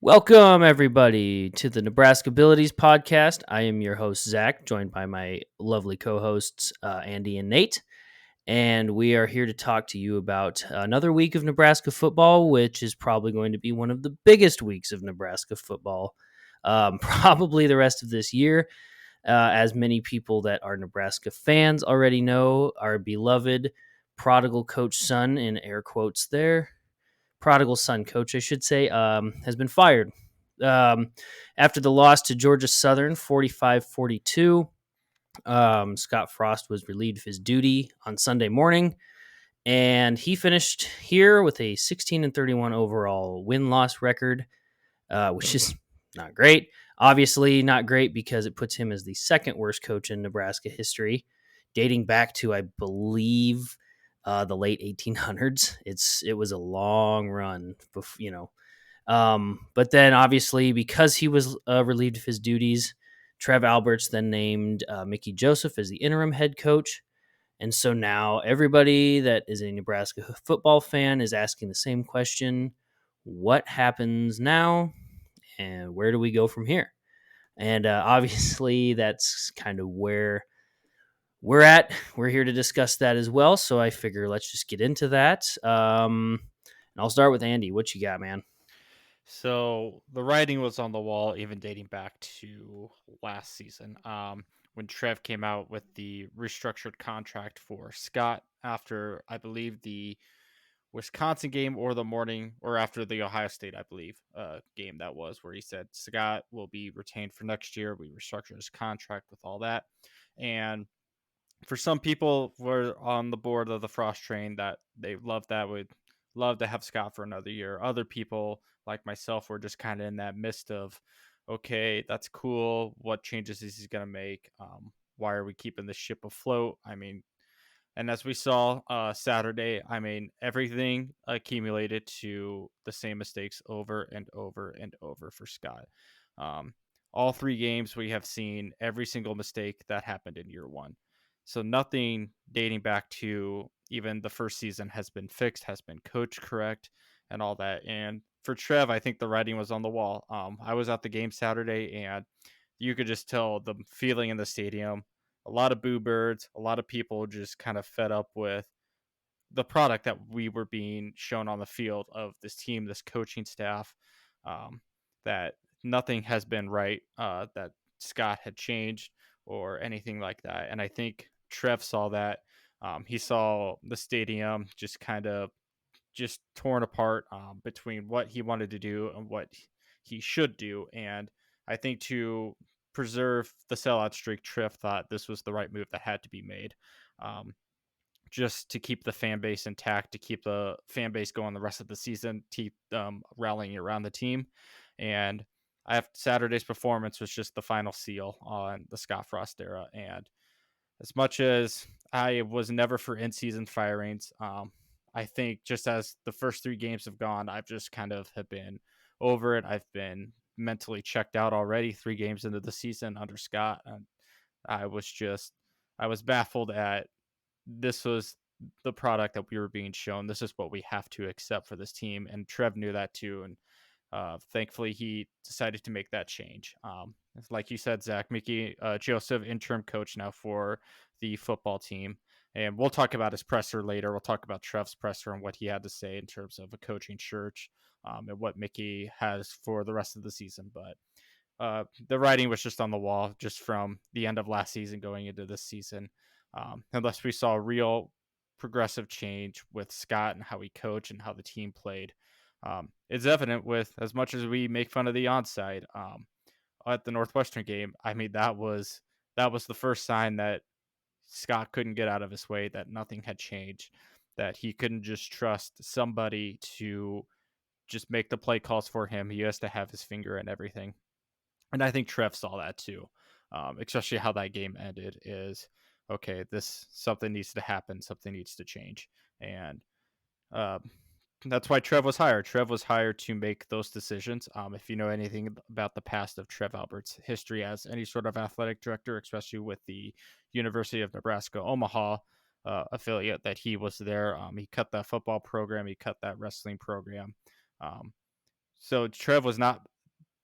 Welcome, everybody, to the Nebraskabilities podcast. I am your host, Zach, joined by my lovely co hosts, Andy and Nate. And we are here to talk to you about another week of Nebraska football, which is probably going to be one of the biggest weeks of Nebraska football, probably the rest of this year. As many people that are Nebraska fans already know, our beloved prodigal coach son, in air quotes there, prodigal son coach, I should say, has been fired. After the loss to Georgia Southern 45-42, Scott Frost was relieved of his duty on Sunday morning, and he finished here with a 16-31 overall win-loss record, which is not great. Obviously not great because it puts him as the second worst coach in Nebraska history, dating back to, I believe, the late 1800s. It was a long run, but then obviously because he was relieved of his duties, Trev Alberts then named Mickey Joseph as the interim head coach. And so now everybody that is a Nebraska football fan is asking the same question: what happens now, and where do we go from here? And obviously, that's kind of where we're at. We're here to discuss that as well. So I figure let's just get into that. And I'll start with Andy. What you got, man? So the writing was on the wall, even dating back to last season, when Trev came out with the restructured contract for Scott after, I believe, the Wisconsin game or the morning or after the Ohio State, I believe, game that was, where he said Scott will be retained for next year. We restructured his contract with all that. And for some people were on the board of the Frost train that they loved that would love to have Scott for another year. Other people like myself were just kind of in that mist of, okay, that's cool. What changes is he going to make? Why are we keeping the ship afloat? I mean, and as we saw Saturday, I mean, everything accumulated to the same mistakes over and over and over for Scott. Um, all three games, we have seen every single mistake that happened in year one. So nothing dating back to even the first season has been fixed, has been coached correct, and all that. And for Trev, I think the writing was on the wall. I was at the game Saturday, and you could just tell the feeling in the stadium. A lot of boo birds, a lot of people just kind of fed up with the product that we were being shown on the field of this team, this coaching staff, um, that nothing has been right, that Scott had changed or anything like that. And I think Trev saw that. He saw the stadium just kind of just torn apart between what he wanted to do and what he should do. And I think to preserve the sellout streak, Trev thought this was the right move that had to be made. Um, just to keep the fan base intact, to keep the fan base going the rest of the season, keep rallying around the team. And I have Saturday's performance was just the final seal on the Scott Frost era. And as much as I was never for in-season firings, I think just as the first three games have gone, I've just kind of have been over it. I've been mentally checked out already 3 games into the season under Scott. And I was just, I was baffled at this was the product that we were being shown. This is what we have to accept for this team. And Trev knew that too. And thankfully, he decided to make that change. Like you said, Zach, Mickey Joseph, interim coach now for the football team. And we'll talk about his presser later. We'll talk about Trev's presser and what he had to say in terms of a coaching search and what Mickey has for the rest of the season. But the writing was just on the wall just from the end of last season going into this season. Unless we saw real progressive change with Scott and how he coached and how the team played. It's evident with as much as we make fun of the onside at the Northwestern game. I mean, that was the first sign that Scott couldn't get out of his way, that nothing had changed, that he couldn't just trust somebody to just make the play calls for him. He has to have his finger in everything. And I think Trev saw that too, especially how that game ended. Is okay. This something needs to happen. Something needs to change, and uh, that's why Trev was hired. Trev was hired to make those decisions. If you know anything about the past of Trev Albert's history as any sort of athletic director, especially with the University of Nebraska Omaha affiliate, that he was there. He cut that football program. He cut that wrestling program. Um, so Trev was not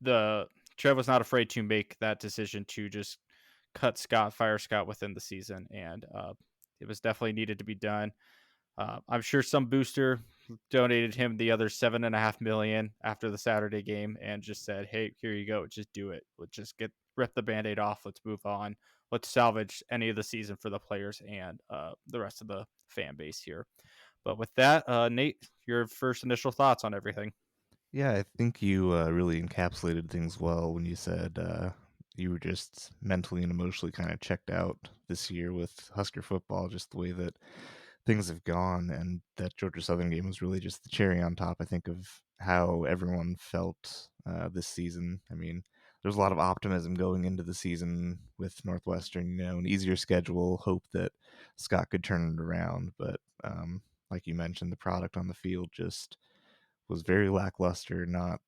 the Trev was not afraid to make that decision to just cut Scott, fire Scott within the season, and it was definitely needed to be done. I'm sure some booster donated him the other 7.5 million after the Saturday game and just said, "Hey, here you go. Just do it. Let's just get rip the band-aid off. Let's move on. Let's salvage any of the season for the players and the rest of the fan base here." But with that, Nate, your first initial thoughts on everything. Yeah, I think you really encapsulated things well when you said you were just mentally and emotionally kind of checked out this year with Husker football, just the way that things have gone. And that Georgia Southern game was really just the cherry on top, I think, of how everyone felt this season. I mean, there's a lot of optimism going into the season with Northwestern, an easier schedule, hope that Scott could turn it around. But like you mentioned, the product on the field just was very lackluster, not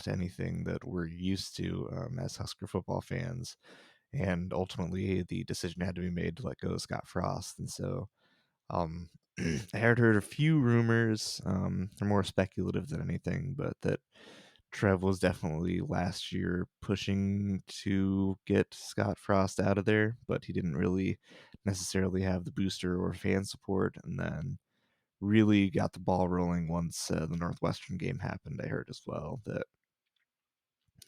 anything that we're used to as Husker football fans. And ultimately, the decision had to be made to let go of Scott Frost. And so um, I had heard a few rumors, they're more speculative than anything, but that Trev was definitely last year pushing to get Scott Frost out of there, but he didn't really necessarily have the booster or fan support. And then really got the ball rolling once the Northwestern game happened. I heard as well that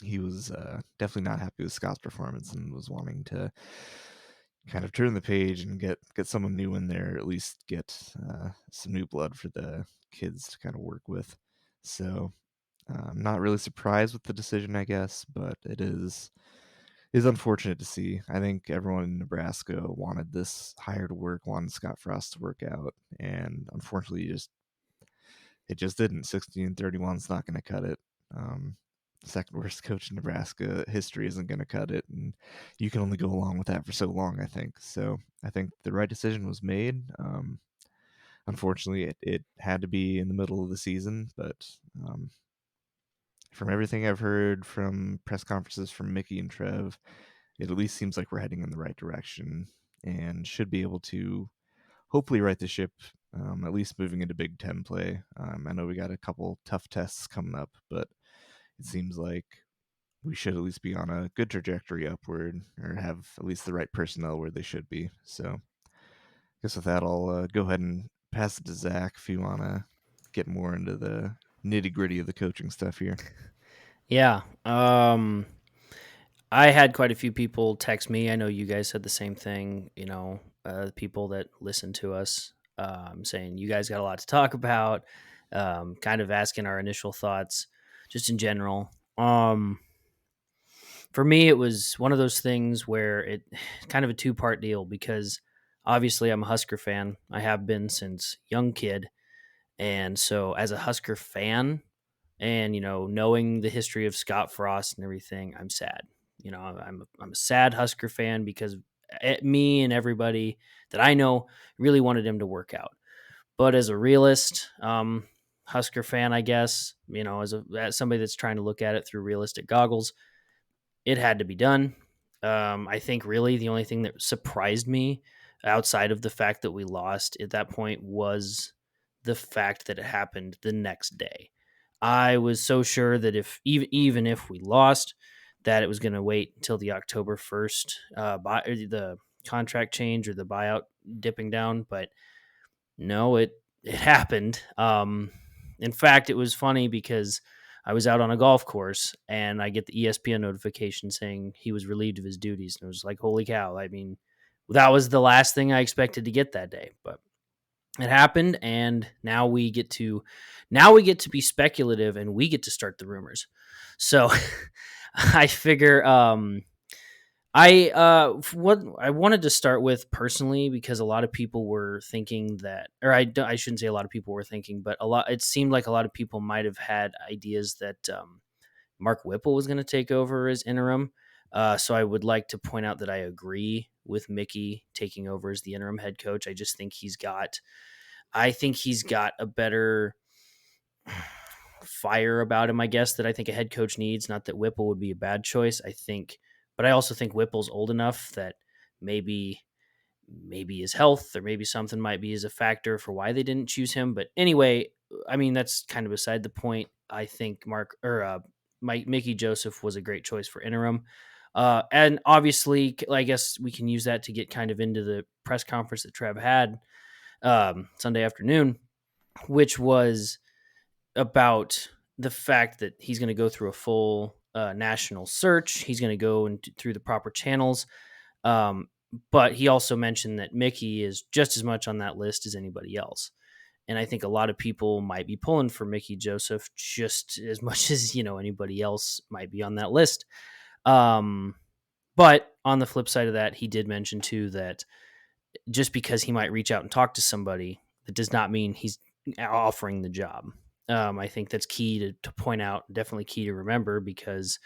he was definitely not happy with Scott's performance and was wanting to kind of turn the page and get someone new in there, or at least get some new blood for the kids to kind of work with. So I'm not really surprised with the decision, I guess, but it is unfortunate to see. I think everyone in Nebraska wanted this hire to work, wanted Scott Frost to work out, and unfortunately, it just didn't. 16-31 is not going to cut it. Um, Second worst coach in Nebraska history isn't going to cut it, and you can only go along with that for so long. I think so. I think the right decision was made. Unfortunately, it had to be in the middle of the season, but from everything I've heard from press conferences from Mickey and Trev, it at least seems like we're heading in the right direction and should be able to hopefully right the ship, at least moving into Big Ten play. I know we got a couple tough tests coming up, but it seems like we should at least be on a good trajectory upward or have at least the right personnel where they should be. So I guess with that, I'll go ahead and pass it to Zach if you want to get more into the nitty gritty of the coaching stuff here. Yeah. I had quite a few people text me. I know you guys said the same thing. People that listen to us saying you guys got a lot to talk about, kind of asking our initial thoughts just in general. For me, it was one of those things where it kind of a two-part deal because obviously I'm a Husker fan. I have been since young kid. And so as a Husker fan, and knowing the history of Scott Frost and everything, I'm sad. I'm a sad Husker fan because me and everybody that I know really wanted him to work out. But as a realist, Husker fan, I guess, as somebody that's trying to look at it through realistic goggles, it had to be done. I think really the only thing that surprised me outside of the fact that we lost at that point was the fact that it happened the next day. I was so sure that if even if we lost, that it was going to wait until the October 1st the contract change or the buyout dipping down, but no, it happened. In fact, it was funny because I was out on a golf course and I get the ESPN notification saying he was relieved of his duties, and it was like, holy cow! I mean, that was the last thing I expected to get that day, but it happened, and now we get to be speculative and we get to start the rumors. So I figure what I wanted to start with personally, because a lot of people were thinking that, or I shouldn't say a lot of people were thinking, but it seemed like a lot of people might have had ideas that Mark Whipple was going to take over as interim. So I would like to point out that I agree with Mickey taking over as the interim head coach. I think he's got a better fire about him, I guess, that I think a head coach needs. Not that Whipple would be a bad choice. But I also think Whipple's old enough that maybe his health or maybe something might be as a factor for why they didn't choose him. But anyway, I mean that's kind of beside the point. I think Mickey Joseph was a great choice for interim. And obviously, I guess we can use that to get kind of into the press conference that Trev had Sunday afternoon, which was about the fact that he's going to go through a full national search. He's going to go through the proper channels. But he also mentioned that Mickey is just as much on that list as anybody else. And I think a lot of people might be pulling for Mickey Joseph just as much as, anybody else might be on that list. But on the flip side of that, he did mention too that just because he might reach out and talk to somebody, that does not mean he's offering the job. I think that's key to point out, definitely key to remember, because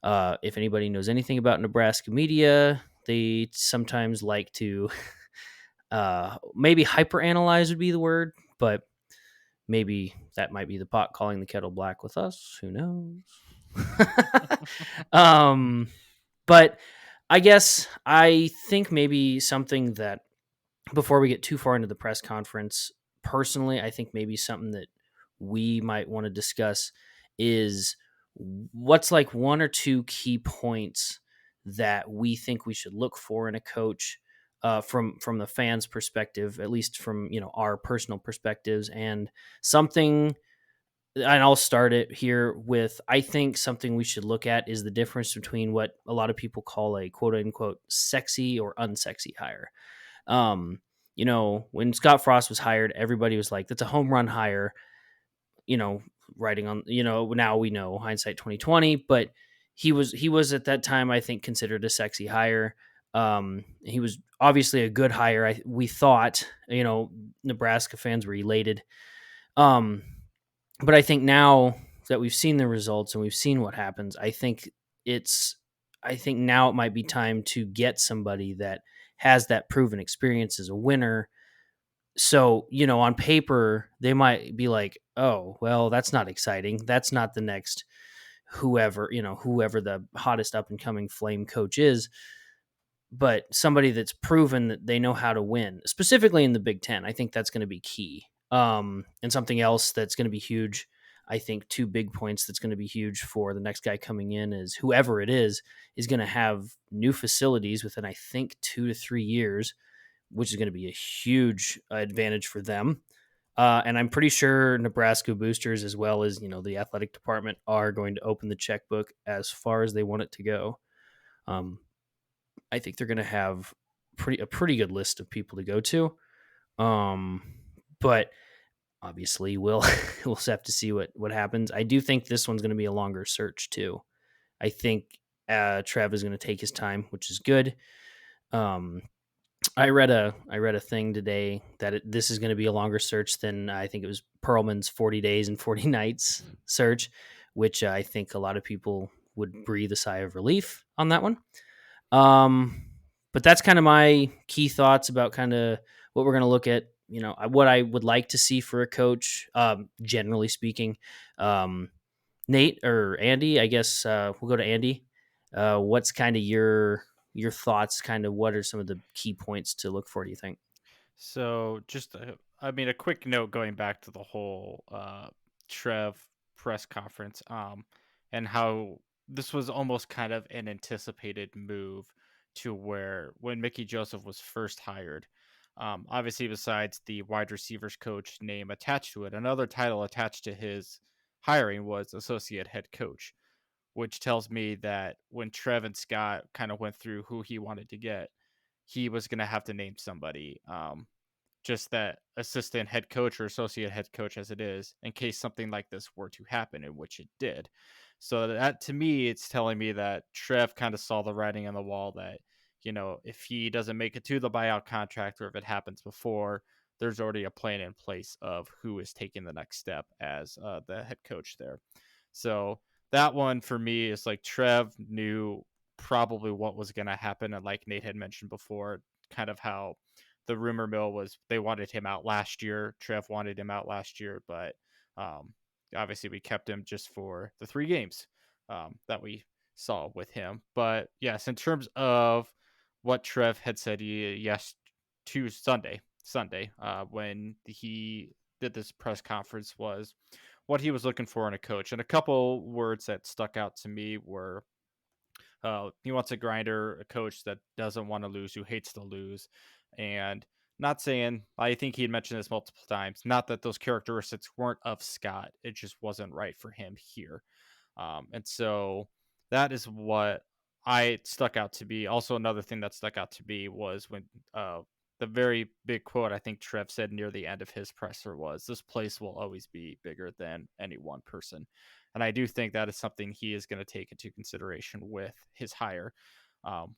if anybody knows anything about Nebraska media, they sometimes like to maybe hyperanalyze would be the word, but maybe that might be the pot calling the kettle black with us. Who knows? But I guess I think maybe something that, before we get too far into the press conference, personally, I think maybe something that we might want to discuss is what's like one or two key points that we think we should look for in a coach, from the fans' perspective, at least from our personal perspectives, and something. And I'll start it here with, I think something we should look at is the difference between what a lot of people call a quote unquote sexy or unsexy hire. When Scott Frost was hired, everybody was like, that's a home run hire, writing on, now we know hindsight 2020, but he was at that time, I think, considered a sexy hire. He was obviously a good hire. We thought, Nebraska fans were elated. But I think now that we've seen the results and we've seen what happens, I think now it might be time to get somebody that has that proven experience as a winner. So, on paper, they might be like, oh, well, that's not exciting. That's not the next whoever the hottest up and coming flame coach is, but somebody that's proven that they know how to win, specifically in the Big Ten. I think that's going to be key. And something else that's going to be huge, I think 2 big points that's going to be huge for the next guy coming in is whoever it is going to have new facilities within, I think, 2 to 3 years, which is going to be a huge advantage for them. And I'm pretty sure Nebraska boosters, as well as, the athletic department, are going to open the checkbook as far as they want it to go. I think they're going to have a pretty good list of people to go to. But obviously we'll have to see what happens. I do think this one's going to be a longer search too. I think Trev is going to take his time, which is good. I read a thing today that this is going to be a longer search than, I think it was Perlman's 40 days and 40 nights search, which I think a lot of people would breathe a sigh of relief on that one. But that's kind of my key thoughts about kind of what we're going to look at, what I would like to see for a coach, generally speaking. Nate or Andy, I guess we'll go to Andy. What's kind of your thoughts? Kind of what are some of the key points to look for, do you think? So just, a quick note going back to the whole Trev press conference, and how this was almost kind of an anticipated move to where when Mickey Joseph was first hired, obviously besides the wide receivers coach name attached to it, another title attached to his hiring was associate head coach, which tells me that when Trev and Scott kind of went through who he wanted to get, he was going to have to name somebody. Just that assistant head coach or associate head coach as it is, in case something like this were to happen, in which it did. So that, to me, it's telling me that Trev kind of saw the writing on the wall that, if he doesn't make it to the buyout contract, or if it happens before, there's already a plan in place of who is taking the next step as the head coach there. So that one for me is like Trev knew probably what was going to happen. And like Nate had mentioned before, kind of how the rumor mill was they wanted him out last year. Trev wanted him out last year, but obviously we kept him just for the 3 games that we saw with him. But yes, in terms of what Trev had said yes to Sunday, when he did this press conference, was what he was looking for in a coach. And a couple words that stuck out to me were he wants a grinder, a coach that doesn't want to lose, who hates to lose. And not saying, I think he had mentioned this multiple times, not that those characteristics weren't of Scott, it just wasn't right for him here. And so that is what I stuck out to be. Also, another thing that stuck out to me was when the very big quote I think Trev said near the end of his presser was, "This place will always be bigger than any one person." And I do think that is something he is going to take into consideration with his hire,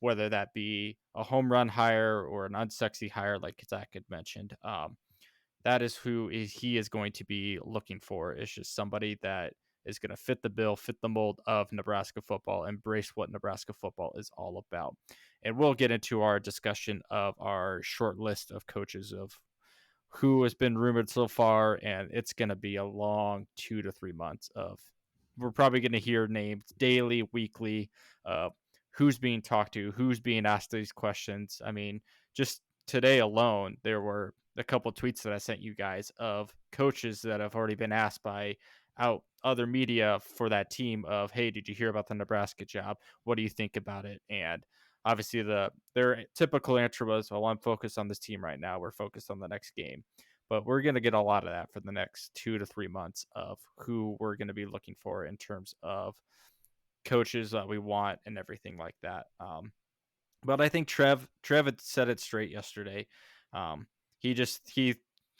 whether that be a home run hire or an unsexy hire, like Zach had mentioned. That is who he is going to be looking for. It's just somebody that is going to fit the bill, fit the mold of Nebraska football, embrace what Nebraska football is all about. And we'll get into our discussion of our short list of coaches of who has been rumored so far, and it's going to be a long 2 to 3 months of we're probably going to hear names daily, weekly, uh, who's being talked to, who's being asked these questions. I mean, just today alone, there were a couple tweets that I sent you guys of coaches that have already been asked by out other media for that team of, hey, did you hear about the Nebraska job? What do you think about it? And obviously their typical answer was, well, I'm focused on this team right now. We're focused on the next game. But we're going to get a lot of that for the next 2 to 3 months of who we're going to be looking for in terms of coaches that we want and everything like that. But I think Trev had said it straight yesterday. He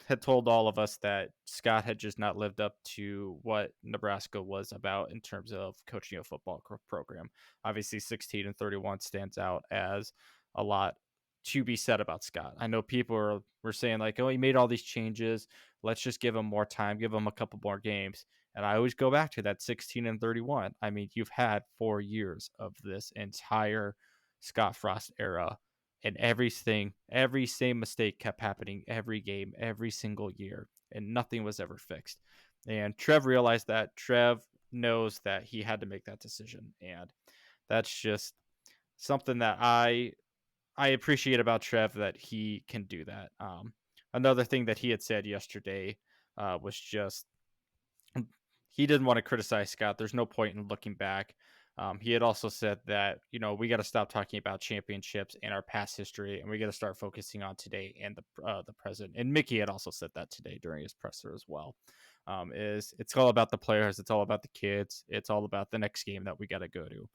had told all of us that Scott had just not lived up to what Nebraska was about in terms of coaching a football program. Obviously, 16-31 stands out as a lot to be said about Scott. I know people were saying like, "Oh, he made all these changes. Let's just give him more time, give him a couple more games." And I always go back to that 16-31. I mean, you've had 4 years of this entire Scott Frost era, and every same mistake kept happening every game, every single year, and nothing was ever fixed. And Trev realized that. Trev knows that he had to make that decision, and that's just something that I appreciate about Trev, that he can do that. Another thing that he had said yesterday was just he didn't want to criticize Scott. There's no point in looking back. He had also said that, we got to stop talking about championships and our past history, and we got to start focusing on today and the present. And Mickey had also said that today during his presser as well. Is it's all about the players, it's all about the kids, it's all about the next game that we got to go to.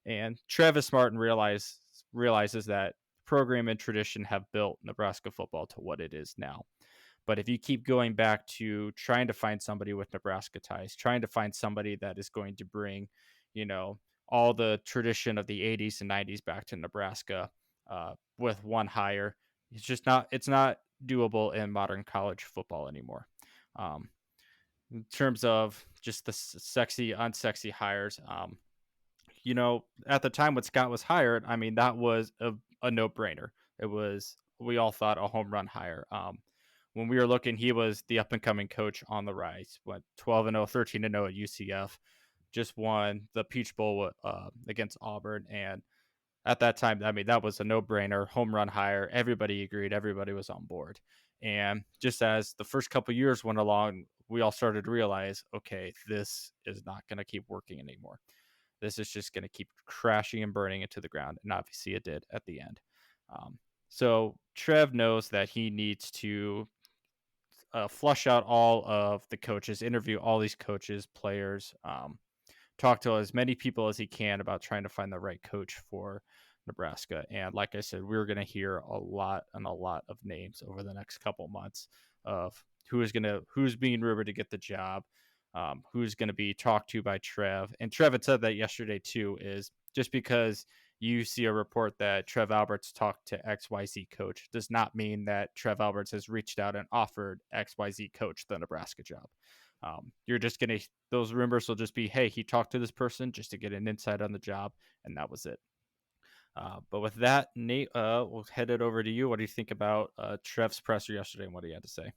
And Trev is smart and realizes that program and tradition have built Nebraska football to what it is now. But if you keep going back to trying to find somebody with Nebraska ties, trying to find somebody that is going to bring, you know, all the tradition of the 80s and 90s back to Nebraska with one hire, it's not doable in modern college football anymore. Um, in terms of just the sexy, unsexy hires, at the time when Scott was hired, I mean, that was a no brainer. It was, we all thought, a home run hire. When we were looking, he was the up and coming coach on the rise. Went 12-0, 13-0 at UCF. Just won the Peach Bowl against Auburn, and at that time, I mean, that was a no brainer, home run hire. Everybody agreed. Everybody was on board. And just as the first couple years went along, we all started to realize, okay, this is not going to keep working anymore. This is just going to keep crashing and burning into the ground. And obviously it did at the end. So Trev knows that he needs to flush out all of the coaches, interview all these coaches, players, talk to as many people as he can about trying to find the right coach for Nebraska. And like I said, we're going to hear a lot of names over the next couple months of who's being rumored to get the job, who's going to be talked to by Trev. And Trev had said that yesterday too, is just because you see a report that Trev Alberts talked to XYZ coach does not mean that Trev Alberts has reached out and offered XYZ coach the Nebraska job. You're just going to, those rumors will just be, hey, he talked to this person just to get an insight on the job, and that was it. But with that, Nate, we'll head it over to you. What do you think about Trev's presser yesterday and what he had to say?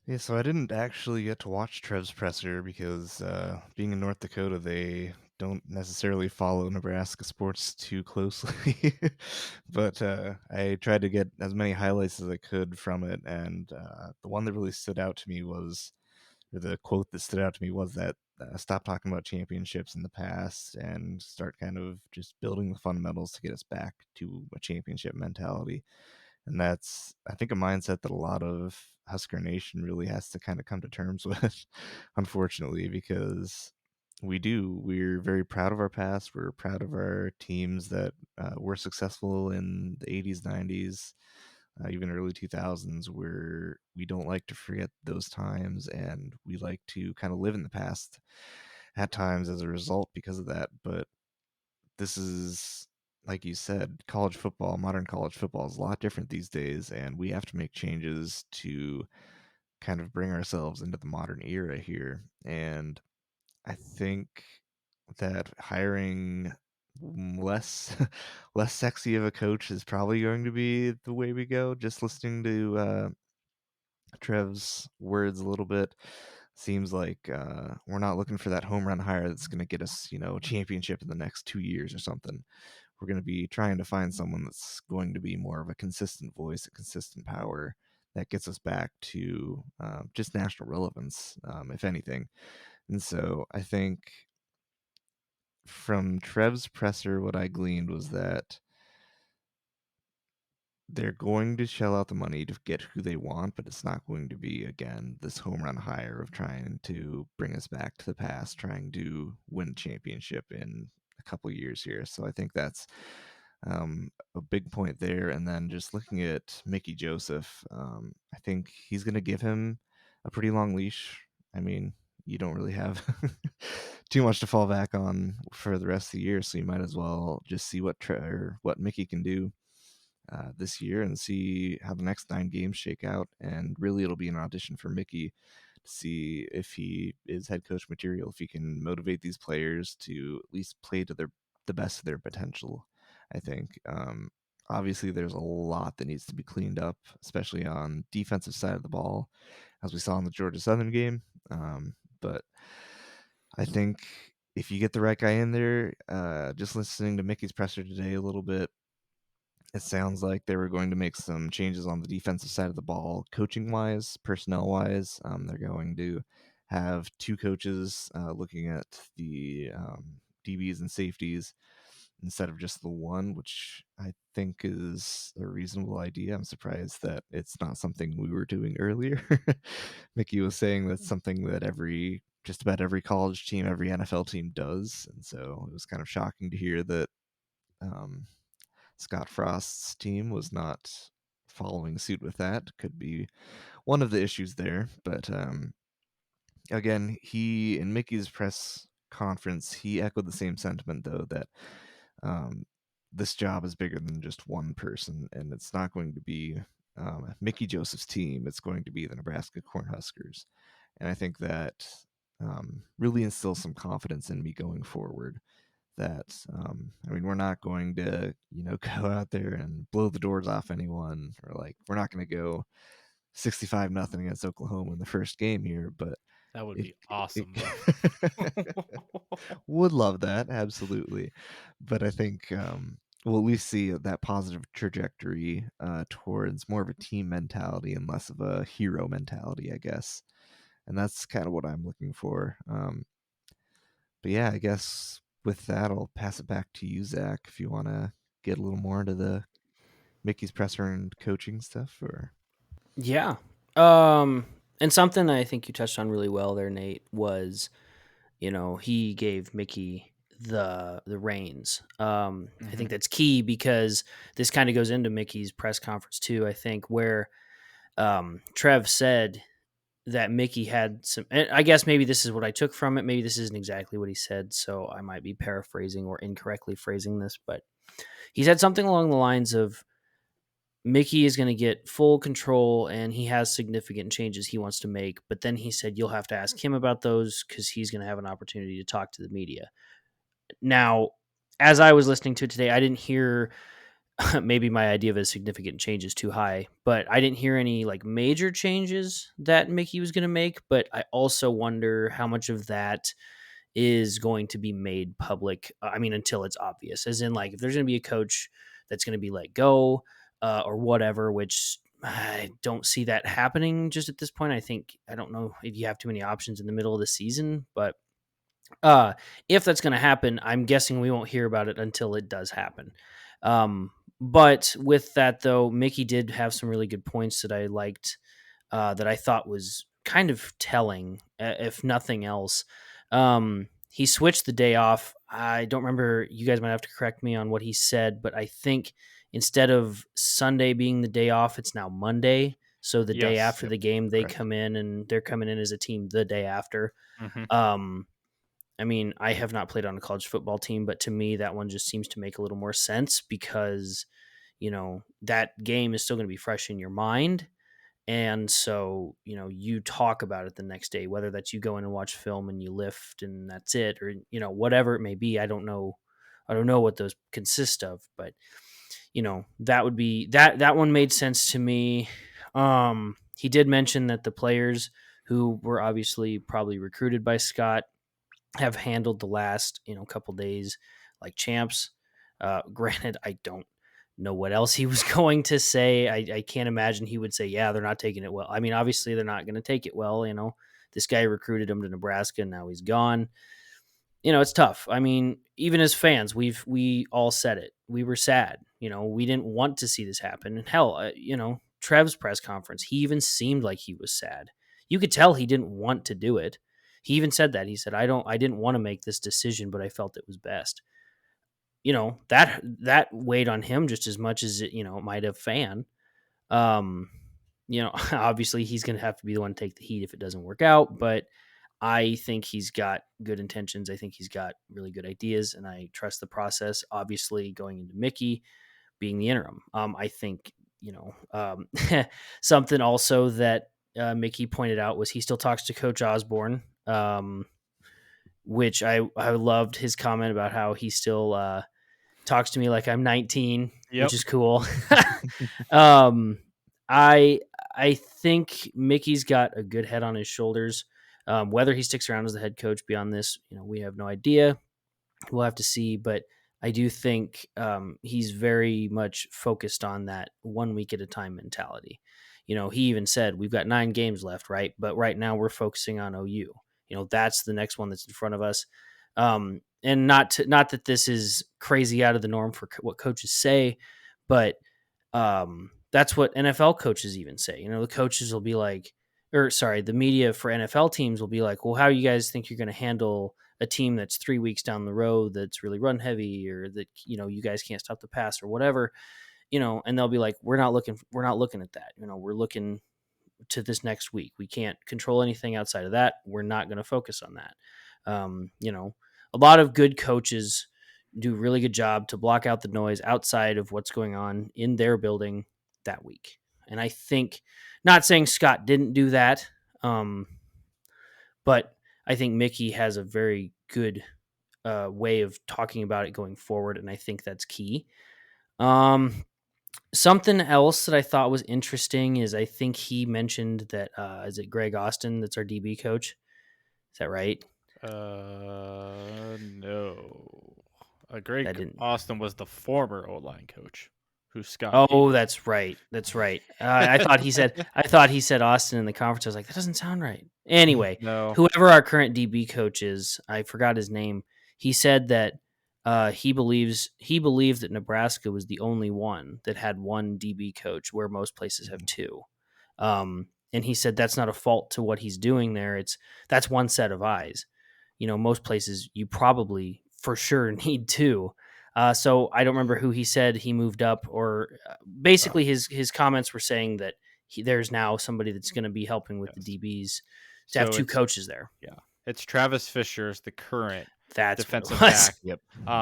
Yeah, so I didn't actually get to watch Trev's presser because being in North Dakota, they don't necessarily follow Nebraska sports too closely. But I tried to get as many highlights as I could from it, and the one that really stood out to me was or the quote that stood out to me was that stop talking about championships in the past and start kind of just building the fundamentals to get us back to a championship mentality. And that's, I think, a mindset that a lot of Husker Nation really has to kind of come to terms with, unfortunately, because we're very proud of our past. We're proud of our teams that were successful in the 80s, 90s, even early 2000s, where we don't like to forget those times, and we like to kind of live in the past at times as a result because of that. But this is, like you said, college football, modern college football is a lot different these days, and we have to make changes to kind of bring ourselves into the modern era here. And I think that hiring less less sexy of a coach is probably going to be the way we go. Just listening to Trev's words a little bit, seems like we're not looking for that home run hire that's going to get us, a championship in the next 2 years or something. We're going to be trying to find someone that's going to be more of a consistent voice, a consistent power that gets us back to just national relevance, if anything. And so I think from Trev's presser, what I gleaned was that they're going to shell out the money to get who they want, but it's not going to be, again, this home run hire of trying to bring us back to the past, trying to win a championship in a couple years here. So I think that's a big point there. And then just looking at Mickey Joseph, I think he's going to give him a pretty long leash. I mean, you don't really have too much to fall back on for the rest of the year, so you might as well just see what Mickey can do this year and see how the next 9 games shake out. And really, it'll be an audition for Mickey to see if he is head coach material, if he can motivate these players to at least play to the best of their potential. I think obviously there's a lot that needs to be cleaned up, especially on defensive side of the ball, as we saw in the Georgia Southern game. But I think if you get the right guy in there, just listening to Mickey's presser today a little bit, it sounds like they were going to make some changes on the defensive side of the ball, coaching wise, personnel wise. They're going to have 2 coaches looking at the DBs and safeties instead of just the one, which I think is a reasonable idea. I'm surprised that it's not something we were doing earlier. Mickey was saying that's something that just about every college team, every NFL team does. And so it was kind of shocking to hear that um, Scott Frost's team was not following suit with that. Could be one of the issues there. But again, he in Mickey's press conference, he echoed the same sentiment though that um, this job is bigger than just one person, and it's not going to be Mickey Joseph's team. It's going to be the Nebraska Cornhuskers, and I think that really instills some confidence in me going forward. That I mean, we're not going to go out there and blow the doors off anyone, or like we're not going to go 65-0 against Oklahoma in the first game here, but That would it, be it awesome, though. would love that, absolutely. But I think we'll at least see that positive trajectory towards more of a team mentality and less of a hero mentality, I guess. And that's kind of what I'm looking for. But yeah, I guess with that, I'll pass it back to you, Zach, if you want to get a little more into the Mickey's presser and coaching stuff. Or Yeah. And something I think you touched on really well there, Nate, was he gave Mickey the reins. I think that's key because this kind of goes into Mickey's press conference too. I think where Trev said that Mickey had some. And I guess maybe this is what I took from it. Maybe this isn't exactly what he said, so I might be paraphrasing or incorrectly phrasing this. But he said something along the lines of Mickey is going to get full control and he has significant changes he wants to make. But then he said, you'll have to ask him about those because he's going to have an opportunity to talk to the media. Now, as I was listening to it today, I didn't hear maybe my idea of a significant change is too high, but I didn't hear any like major changes that Mickey was going to make. But I also wonder how much of that is going to be made public. I mean, until it's obvious, as in like if there's going to be a coach that's going to be let go or whatever, which I don't see that happening just at this point. I don't know if you have too many options in the middle of the season, but if that's going to happen, I'm guessing we won't hear about it until it does happen. But with that, though, Mickey did have some really good points that I liked, that I thought was kind of telling, if nothing else. He switched the day off. I don't remember. You guys might have to correct me on what he said, but I think instead of Sunday being the day off, it's now Monday. So the day Yes. after the game, they correct. come in and they're coming in as a team the day after. Mm-hmm. I mean, I have not played on a college football team, but to me, that one just seems to make a little more sense because, that game is still going to be fresh in your mind. And so, you talk about it the next day, whether that's you go in and watch film and you lift and that's it, or, whatever it may be. I don't know. I don't know what those consist of, but, that would be that one made sense to me. He did mention that the players who were obviously probably recruited by Scott have handled the last couple days like champs. Granted, I don't know what else he was going to say. I can't imagine he would say, yeah, they're not taking it well. I mean, obviously they're not going to take it well. This guy recruited him to Nebraska and now he's gone. It's tough. I mean, even as fans, we all said it. We were sad. We didn't want to see this happen. And hell, Trev's press conference, he even seemed like he was sad. You could tell he didn't want to do it. He even said that. He said, I didn't want to make this decision, but I felt it was best. That weighed on him just as much as it might have fan. Obviously he's going to have to be the one to take the heat if it doesn't work out, but I think he's got good intentions. I think he's got really good ideas, and I trust the process. Obviously, going into Mickey being the interim, I think something also that Mickey pointed out was he still talks to Coach Osborne, which I loved his comment about how he still talks to me like I'm 19, which is cool. I think Mickey's got a good head on his shoulders. Whether he sticks around as the head coach beyond this, we have no idea. We'll have to see, but I do think he's very much focused on that 1 week at a time mentality. He even said we've got 9 games left, right? But right now we're focusing on OU. That's the next one that's in front of us. And not that this is crazy out of the norm for what coaches say, but that's what NFL coaches even say. The coaches will be like, the media for NFL teams will be like, well, how do you guys think you're going to handle a team that's 3 weeks down the road that's really run heavy, or that, you guys can't stop the pass or whatever, and they'll be like, we're not looking at that. We're looking to this next week. We can't control anything outside of that. We're not going to focus on that. A lot of good coaches do a really good job to block out the noise outside of what's going on in their building that week. And I think, not saying Scott didn't do that, but I think Mickey has a very good way of talking about it going forward, and I think that's key. Something else that I thought was interesting is I think he mentioned that is it Greg Austin that's our DB coach? Is that right? No. Greg Austin was the former O-line coach who Scott hated. That's right. That's right. I thought he said Austin in the conference. I was like, that doesn't sound right. Anyway, No. whoever our current DB coach is, I forgot his name. He said that he believed that Nebraska was the only one that had one DB coach, where most places have 2. And he said that's not a fault to what he's doing there. That's one set of eyes. Most places you probably for sure need 2. So I don't remember who he said he moved up, or basically his comments were saying that there's now somebody that's going to be helping with the DBs to have 2 coaches there. Yeah, it's Travis Fisher is the current That's defensive back. Yep.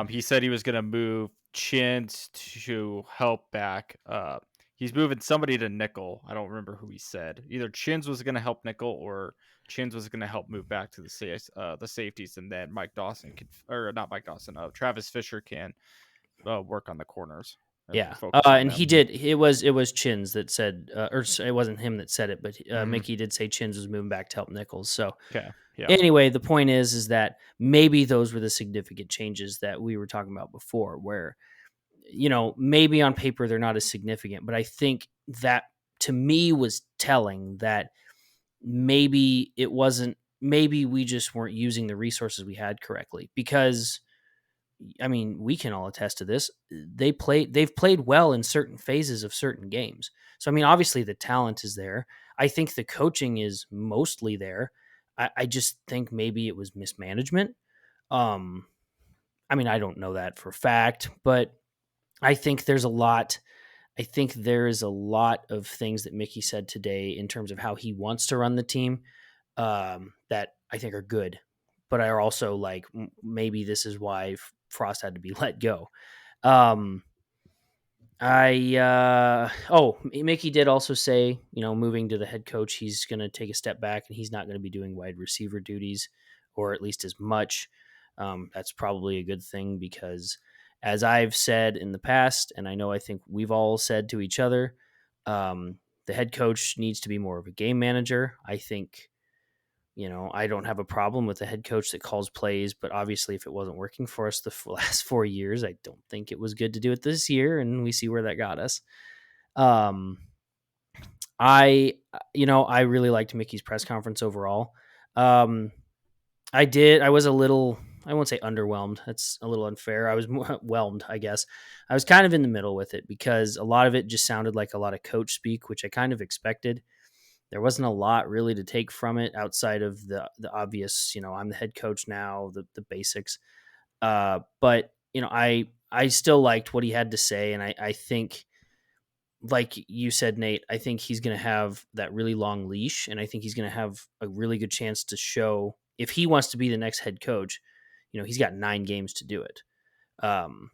He said he was going to move Chins to help back. He's moving somebody to nickel. I don't remember who he said. Either Chins was going to help nickel, or Chins was going to help move back to the safeties, and then Travis Fisher can work on the corners. Yeah, and he did. It was Chins that said, or it wasn't him that said it, but Mickey did say Chins was moving back to help Nichols. So anyway, the point is that maybe those were the significant changes that we were talking about before, where maybe on paper they're not as significant, but I think that to me was telling that maybe we just weren't using the resources we had correctly. Because I mean, we can all attest to this. They've played well in certain phases of certain games. So I mean, obviously the talent is there. I think the coaching is mostly there. I just think maybe it was mismanagement. Um, I mean, I don't know that for a fact, but I think there's a lot. I think there is a lot of things that Mickey said today in terms of how he wants to run the team, that I think are good, but are also like maybe this is why Frost had to be let go. Um, Mickey did also say, moving to the head coach, he's going to take a step back and he's not going to be doing wide receiver duties, or at least as much. That's probably a good thing because, as I've said in the past, and I think we've all said to each other, the head coach needs to be more of a game manager. I think, I don't have a problem with a head coach that calls plays, but obviously, if it wasn't working for us the last 4 years, I don't think it was good to do it this year, and we see where that got us. Um, I really liked Mickey's press conference overall. I was a little, I won't say underwhelmed. That's a little unfair. I was whelmed, I guess. I was kind of in the middle with it because a lot of it just sounded like a lot of coach speak, which I kind of expected. There wasn't a lot really to take from it outside of the obvious, I'm the head coach now, the basics. But I still liked what he had to say, and I think, like you said, Nate, I think he's going to have that really long leash, and I think he's going to have a really good chance to show if he wants to be the next head coach. He's got 9 games to do it. Um,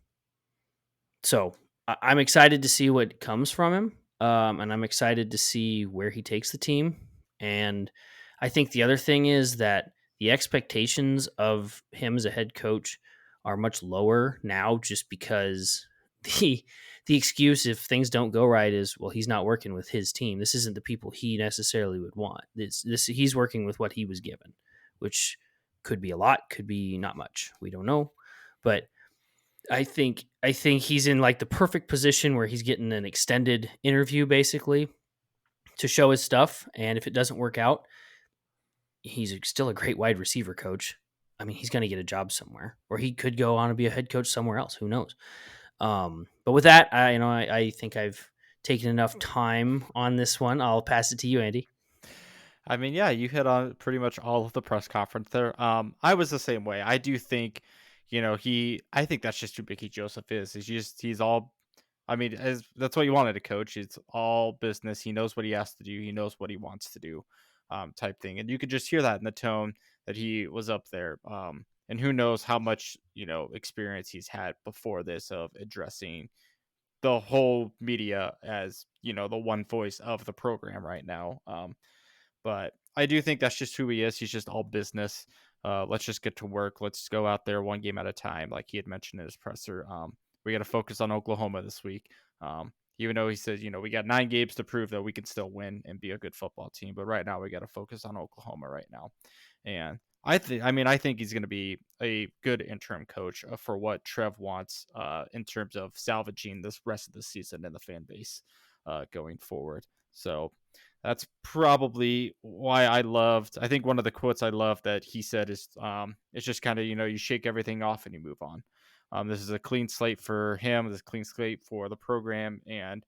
so I'm excited to see what comes from him, and I'm excited to see where he takes the team. And I think the other thing is that the expectations of him as a head coach are much lower now, just because the the excuse if things don't go right is, well, he's not working with his team. This isn't the people he necessarily would want. This he's working with what he was given, which could be a lot, could be not much. We don't know, but I think he's in like the perfect position where he's getting an extended interview basically to show his stuff, and if it doesn't work out, he's still a great wide receiver coach. I mean, he's going to get a job somewhere, or he could go on and be a head coach somewhere else. Who knows? But with that, I think I've taken enough time on this one. I'll pass it to you, Andy. I mean, yeah, you hit on pretty much all of the press conference there. I was the same way. I do think, I think that's just who Mickey Joseph is. He's all, I mean, that's what you wanted to coach. It's all business. He knows what he has to do. He knows what he wants to do, type thing. And you could just hear that in the tone that he was up there. And who knows how much, experience he's had before this of addressing the whole media as, the one voice of the program right now. But I do think that's just who he is. He's just all business. Let's just get to work. Let's go out there one game at a time, like he had mentioned in his presser. We got to focus on Oklahoma this week. Even though he says, we got 9 games to prove that we can still win and be a good football team. But right now, we got to focus on Oklahoma right now. And I think he's going to be a good interim coach for what Trev wants in terms of salvaging this rest of the season and the fan base going forward. So that's probably why I think one of the quotes I love that he said is, it's just kind of, you shake everything off and you move on. This is a clean slate for him. This is a clean slate for the program. And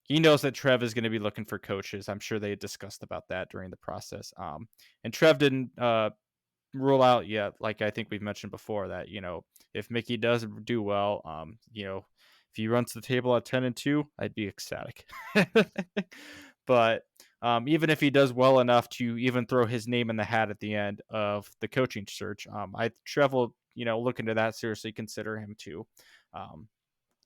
he knows that Trev is going to be looking for coaches. I'm sure they had discussed about that during the process. And Trev didn't rule out yet, like I think we've mentioned before, that, if Mickey does do well, if he runs the table at 10-2, I'd be ecstatic. But even if he does well enough to even throw his name in the hat at the end of the coaching search, Trev will, look into that seriously, consider him too.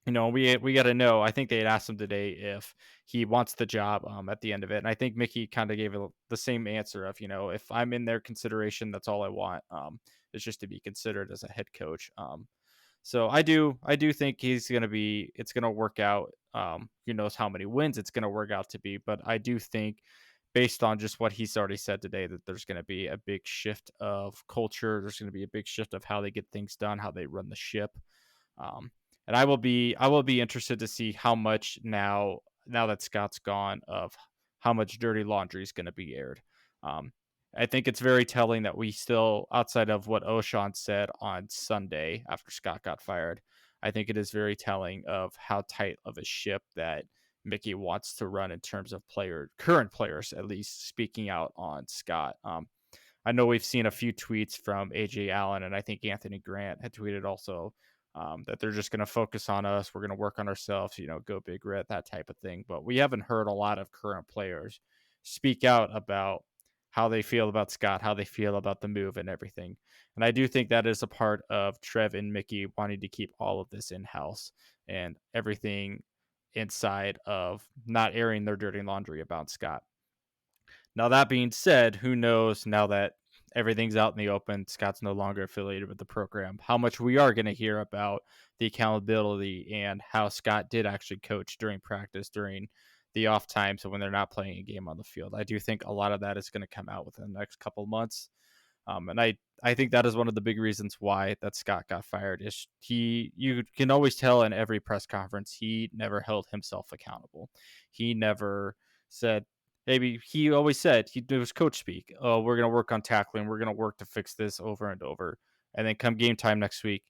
We got to know. I think they had asked him today if he wants the job at the end of it, and I think Mickey kind of gave the same answer of, if I'm in their consideration, that's all I want. Is just to be considered as a head coach. So I do think it's gonna work out. Who knows how many wins it's gonna work out to be, but I do think, based on just what he's already said today, that there's gonna be a big shift of culture. There's gonna be a big shift of how they get things done, how they run the ship. And I will be interested to see how much now now that Scott's gone, of how much dirty laundry is going to be aired. Um, I think it's very telling that we still, outside of what O'Shawn said on Sunday after Scott got fired, I think it is very telling of how tight of a ship that Mickey wants to run in terms of current players, at least speaking out on Scott. I know we've seen a few tweets from AJ Allen, and I think Anthony Grant had tweeted also, that they're just going to focus on us. We're going to work on ourselves, go big red, that type of thing. But we haven't heard a lot of current players speak out about how they feel about Scott, how they feel about the move and everything. And I do think that is a part of Trev and Mickey wanting to keep all of this in house and everything inside of not airing their dirty laundry about Scott. Now, that being said, who knows now that everything's out in the open, Scott's no longer affiliated with the program, how much we are going to hear about the accountability and how Scott did actually coach during practice, during the off times, and when they're not playing a game on the field. I do think a lot of that is going to come out within the next couple of months. And I think that is one of the big reasons why that Scott got fired. Is you can always tell in every press conference he never held himself accountable. He never said, maybe he always said, it was coach speak. Oh, we're gonna work on tackling. We're gonna work to fix this over and over. And then come game time next week,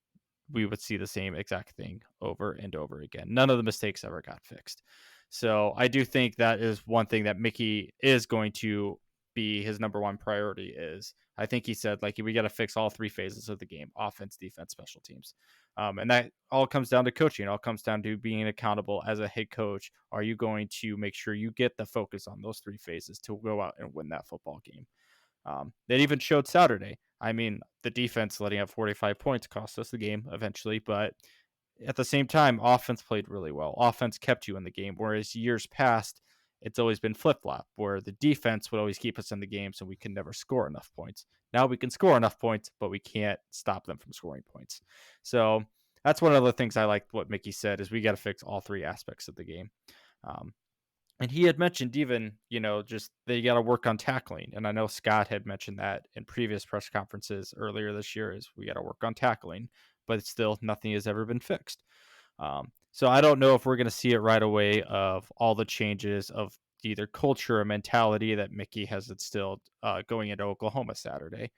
we would see the same exact thing over and over again. None of the mistakes ever got fixed. So I do think that is one thing that Mickey is going to be his number one priority. Is, I think he said, like, we got to fix all three phases of the game: offense, defense, special teams. And that all comes down to coaching. It all comes down to being accountable as a head coach. Are you going to make sure you get the focus on those three phases to go out and win that football game? That even showed Saturday. I mean, the defense letting up 45 points cost us the game eventually, but at the same time, offense played really well. Offense kept you in the game, whereas years past, it's always been flip flop, where the defense would always keep us in the game, so we can never score enough points. Now we can score enough points, but we can't stop them from scoring points. So that's one of the things I liked what Mickey said, is we got to fix all three aspects of the game. Um, and he had mentioned even, just they got to work on tackling. And I know Scott had mentioned that in previous press conferences earlier this year, is we got to work on tackling, but still nothing has ever been fixed. So I don't know if we're going to see it right away of all the changes of either culture or mentality that Mickey has instilled going into Oklahoma Saturday.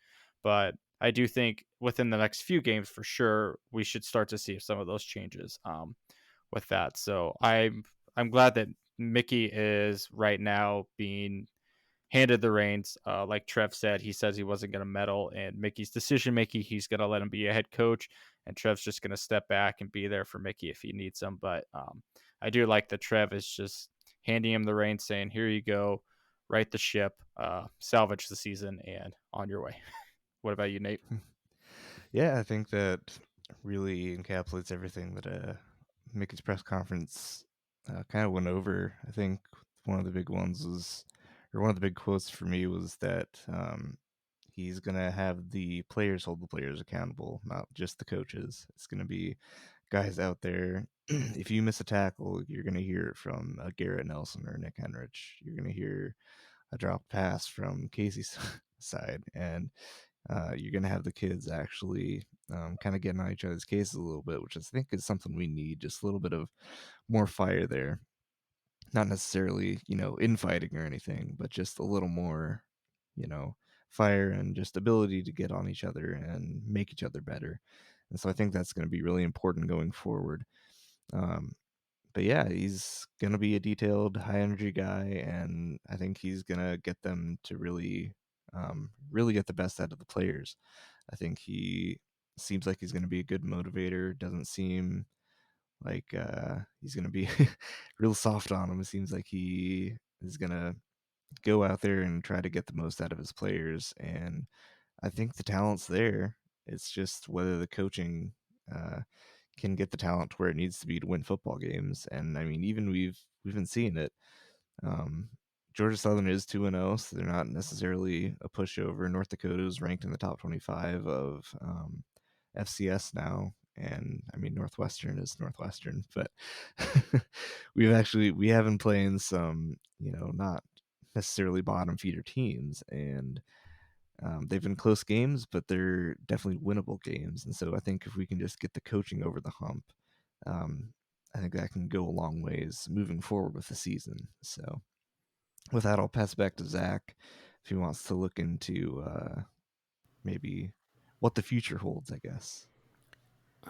But I do think within the next few games, for sure, we should start to see some of those changes with that. So I'm glad that Mickey is right now being handed the reins. Like Trev said, he says he wasn't going to meddle in Mickey's decision making. He's going to let him be a head coach, and Trev's just going to step back and be there for Mickey if he needs him. But I do like that Trev is just handing him the reins, saying, "Here you go, right the ship, salvage the season, and on your way." What about you, Nate? Yeah, I think that really encapsulates everything that Mickey's press conference kind of went over. I think one of the big ones was, or one of the big quotes for me was that he's going to have the players hold the players accountable, not just the coaches. It's going to be guys out there. If you miss a tackle, you're going to hear it from Garrett Nelson or Nick Henrich. You're going to hear a drop pass from Casey's side. And you're going to have the kids actually kind of getting on each other's cases a little bit, which I think is something we need. Just a little bit of more fire there. Not necessarily, infighting or anything, but just a little more, fire and just ability to get on each other and make each other better. And so I think that's going to be really important going forward. Um, but yeah, he's going to be a detailed, high energy guy. And I think he's going to get them to really get the best out of the players. I think he seems like he's going to be a good motivator. Doesn't seem like he's going to be real soft on him. It seems like he is going to go out there and try to get the most out of his players. And I think the talent's there. It's just whether the coaching can get the talent to where it needs to be to win football games. And I mean, even we've been seeing it. Um, Georgia Southern is 2-0, so they're not necessarily a pushover. North Dakota is ranked in the top 25 of FCS now, and I mean Northwestern is Northwestern, but we have been playing some, not necessarily bottom feeder teams, and they've been close games, but they're definitely winnable games. And so I think if we can just get the coaching over the hump, um, I think that can go a long ways moving forward with the season. So with that, I'll pass it back to Zach if he wants to look into maybe what the future holds, I guess.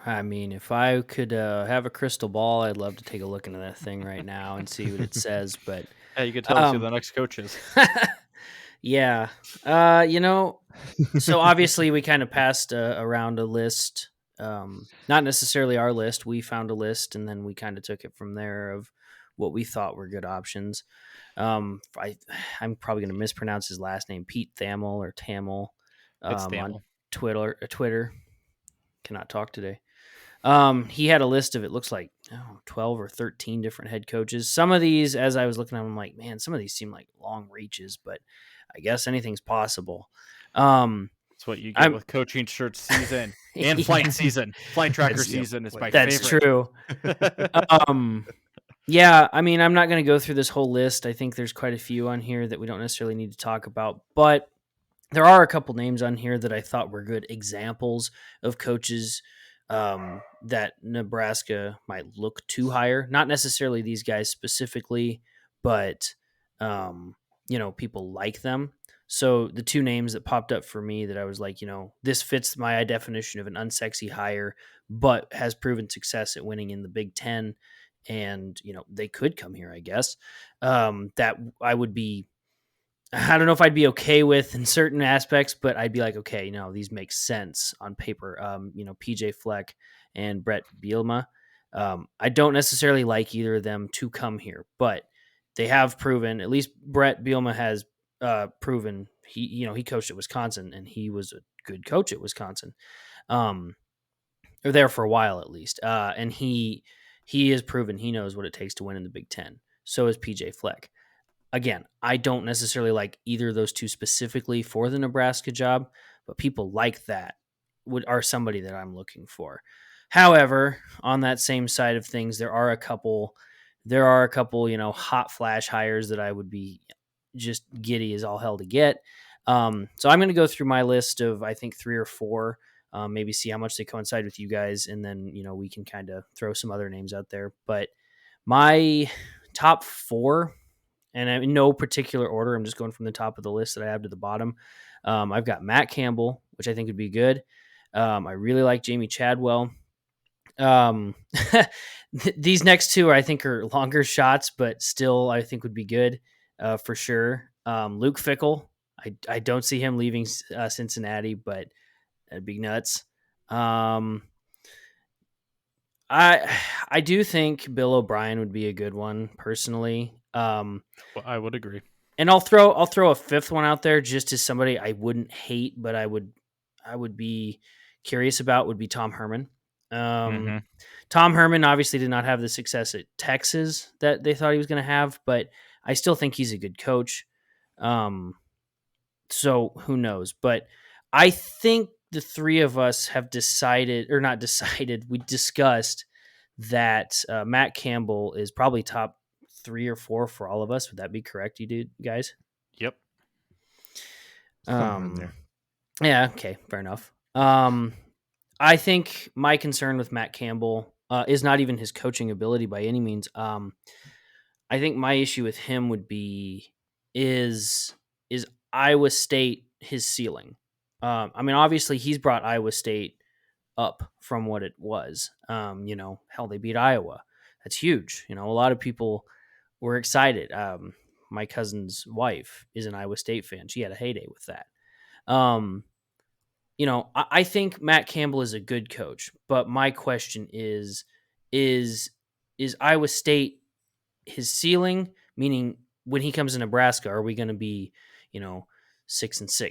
I mean, if I could have a crystal ball, I'd love to take a look into that thing right now and see what it says. But Hey, you can tell us who the next coach is. yeah, so obviously we kind of passed around a list. Not necessarily our list. We found a list and then we kind of took it from there of what we thought were good options. I'm probably going to mispronounce his last name, Pete Thamel or Tamil, It's on Thamel. Twitter. Cannot talk today. He had a list of, it looks like 12 or 13 different head coaches. Some of these, as I was looking at them, I'm like, man, some of these seem like long reaches, but I guess anything's possible. That's what you get with coaching shirt season and flight season. Flight tracker season is my favorite. That's true. Yeah, I mean, I'm not going to go through this whole list. I think there's quite a few on here that we don't necessarily need to talk about, but there are a couple names on here that I thought were good examples of coaches that Nebraska might look to hire. Not necessarily these guys specifically, but people like them. So the two names that popped up for me that I was like, this fits my definition of an unsexy hire, but has proven success at winning in the Big Ten, and they could come here, I guess. That I would be. I don't know if I'd be okay with in certain aspects, but I'd be like, okay, no, these make sense on paper. PJ Fleck and Brett Bielema. I don't necessarily like either of them to come here, but they have proven, at least Brett Bielema has proven he coached at Wisconsin and he was a good coach at Wisconsin. Or there for a while at least. And he has proven he knows what it takes to win in the Big Ten. So is PJ Fleck. Again, I don't necessarily like either of those two specifically for the Nebraska job, but people like that are somebody that I'm looking for. However, on that same side of things, there are a couple, hot flash hires that I would be just giddy as all hell to get. So I'm going to go through my list of, I think, 3 or 4, maybe see how much they coincide with you guys, and then we can kind of throw some other names out there. But my top 4. And in no particular order, I'm just going from the top of the list that I have to the bottom. I've got Matt Campbell, which I think would be good. I really like Jamie Chadwell. These next two, I think, are longer shots, but still, I think would be good for sure. Luke Fickell, I don't see him leaving Cincinnati, but that'd be nuts. I do think Bill O'Brien would be a good one personally. Well, I would agree. And I'll throw a 5th one out there just as somebody I wouldn't hate, but I would be curious about would be Tom Herman. Tom Herman obviously did not have the success at Texas that they thought he was going to have, but I still think he's a good coach. So who knows? But I think the three of us have decided, or not decided, we discussed that Matt Campbell is probably top 3 or 4 for all of us. Would that be correct, you guys? Yep. Somewhere in there. Yeah, okay, fair enough. I think my concern with Matt Campbell is not even his coaching ability by any means. I think my issue with him would be is Iowa State his ceiling. I mean, obviously he's brought Iowa State up from what it was. Hell, they beat Iowa. That's huge. A lot of people were excited. My cousin's wife is an Iowa State fan. She had a heyday with that. I think Matt Campbell is a good coach, but my question is Iowa State his ceiling? Meaning, when he comes to Nebraska, are we going to be, 6-6,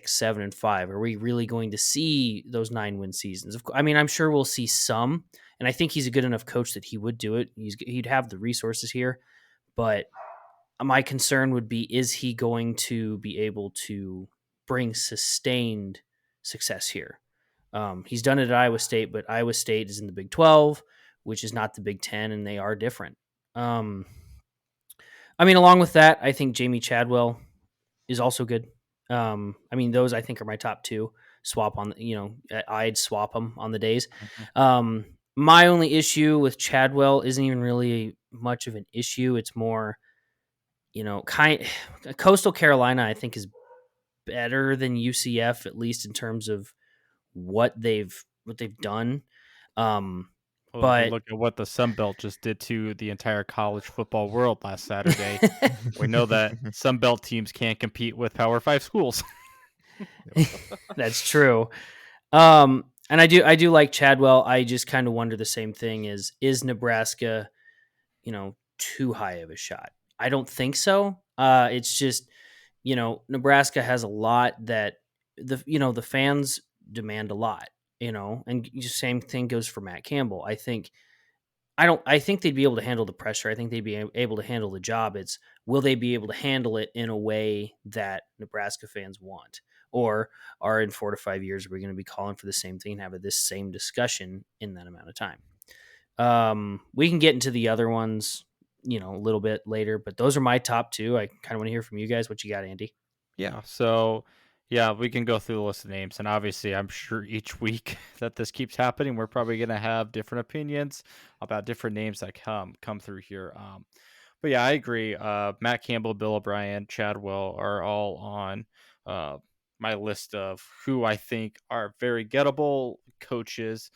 7-5? Are we really going to see those 9-win seasons? I mean, I'm sure we'll see some, and I think he's a good enough coach that he would do it. He'd have the resources here, but my concern would be: is he going to be able to bring sustained success here? He's done it at Iowa State, but Iowa State is in the Big 12, which is not the Big 10, and they are different. Along with that, I think Jamie Chadwell is also good. Those I think are my top 2. Swap on, I'd swap them on the days. My only issue with Chadwell isn't even really much of an issue. It's more, Coastal Carolina, I think, is better than UCF, at least in terms of what they've done. Well, if we But look at what the Sun Belt just did to the entire college football world last Saturday, we know that Sun Belt teams can't compete with Power 5 schools. that's true. And I do like Chadwell. I just kind of wonder the same thing: is Nebraska, too high of a shot? I don't think so. It's just, Nebraska has a lot that the fans demand a lot, and the same thing goes for Matt Campbell. I think they'd be able to handle the pressure. I think they'd be able to handle the job. It's, will they be able to handle it in a way that Nebraska fans want? Or are in 4 to 5 years we're going to be calling for the same thing and have this same discussion in that amount of time? We can get into the other ones, a little bit later, but those are my top two. I kind of want to hear from you guys. What you got, Andy? Yeah, so yeah, we can go through the list of names, and obviously, I'm sure each week that this keeps happening, we're probably gonna have different opinions about different names that come through here. But yeah, I agree. Matt Campbell, Bill O'Brien, Chadwell are all on uh, my list of who I think are very gettable coaches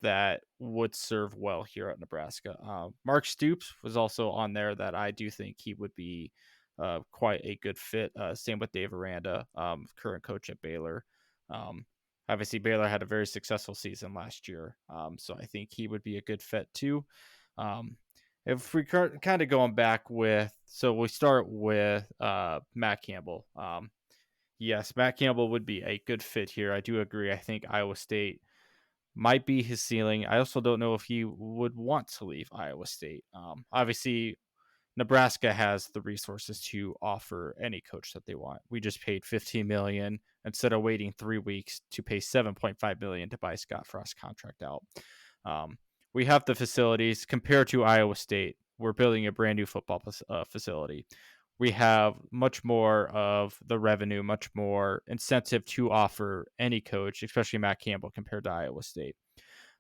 that would serve well here at Nebraska. Mark Stoops was also on there that I do think he would be quite a good fit. Same with Dave Aranda, current coach at Baylor. Um, Obviously, Baylor had a very successful season last year, so I think he would be a good fit too. Um, if we kind of going back with, so we start with Matt Campbell. Yes, Matt Campbell would be a good fit here. I do agree. I think Iowa State might be his ceiling. I also don't know if he would want to leave Iowa State. Obviously, Nebraska has the resources to offer any coach that they want. We just paid $15 million instead of waiting 3 weeks to pay $7.5 million to buy Scott Frost's contract out. We have the facilities compared to Iowa State. We're building a brand new football facility. We have much more of the revenue, much more incentive to offer any coach, especially Matt Campbell, compared to Iowa State.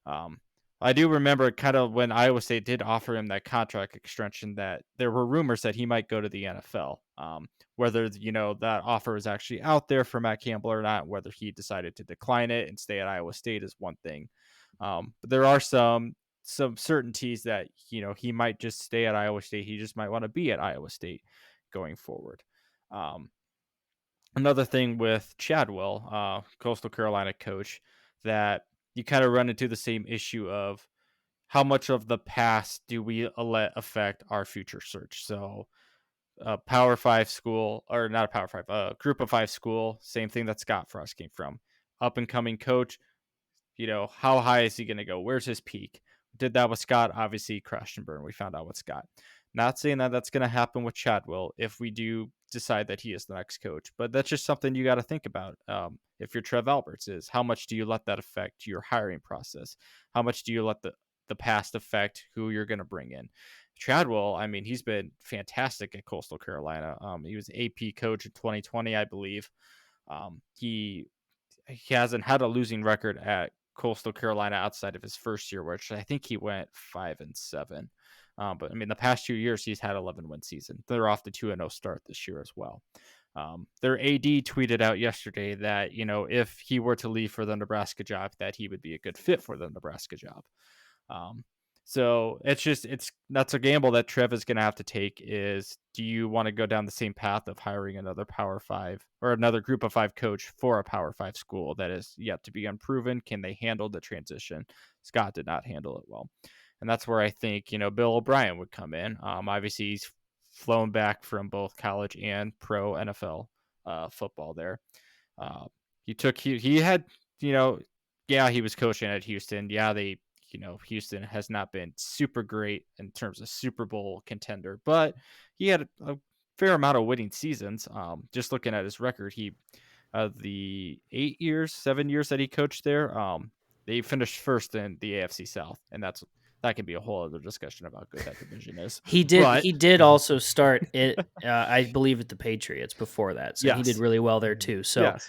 Um, I do remember kind of when Iowa State did offer him that contract extension that there were rumors that he might go to the NFL. Whether that offer is actually out there for Matt Campbell or not, whether he decided to decline it and stay at Iowa State is one thing. But there are some certainties that he might just stay at Iowa State. He just might want to be at Iowa State going forward. Um, Another thing with Chadwell, Coastal Carolina coach, that you kind of run into the same issue of how much of the past do we let affect our future search. So a Power Five school, or not a Power Five, a Group of Five school, same thing that Scott Frost came from. Up and coming coach, how high is he going to go? Where's his peak? Did that with Scott. Obviously, he crashed and burned. We found out with Scott. Not saying that that's going to happen with Chadwell if we do decide that he is the next coach, but that's just something you got to think about. If you're Trev Alberts, is how much do you let that affect your hiring process? How much do you let the past affect who you're going to bring in? Chadwell, I mean, he's been fantastic at Coastal Carolina. He was AP coach in 2020, I believe. He hasn't had a losing record at Coastal Carolina outside of his first year, which I think he went 5-7. But I mean, the past 2 years he's had 11-win season. They're off the 2-0 start this year as well. Their AD tweeted out yesterday that if he were to leave for the Nebraska job, that he would be a good fit for the Nebraska job. So that's a gamble that Trev is going to have to take. Is, do you want to go down the same path of hiring another Power Five or another Group of Five coach for a Power Five school that is yet to be unproven? Can they handle the transition? Scott did not handle it well, and that's where I think Bill O'Brien would come in. Obviously, he's flown back from both college and pro NFL football there. He had yeah, he was coaching at Houston. Yeah, Houston has not been super great in terms of Super Bowl contender, but he had a fair amount of winning seasons. Just looking at his record, the 7 years that he coached there, they finished first in the AFC South, and that can be a whole other discussion about how good that division is. He did also start it, I believe, at the Patriots before that, so yes, he did really well there too. So yes,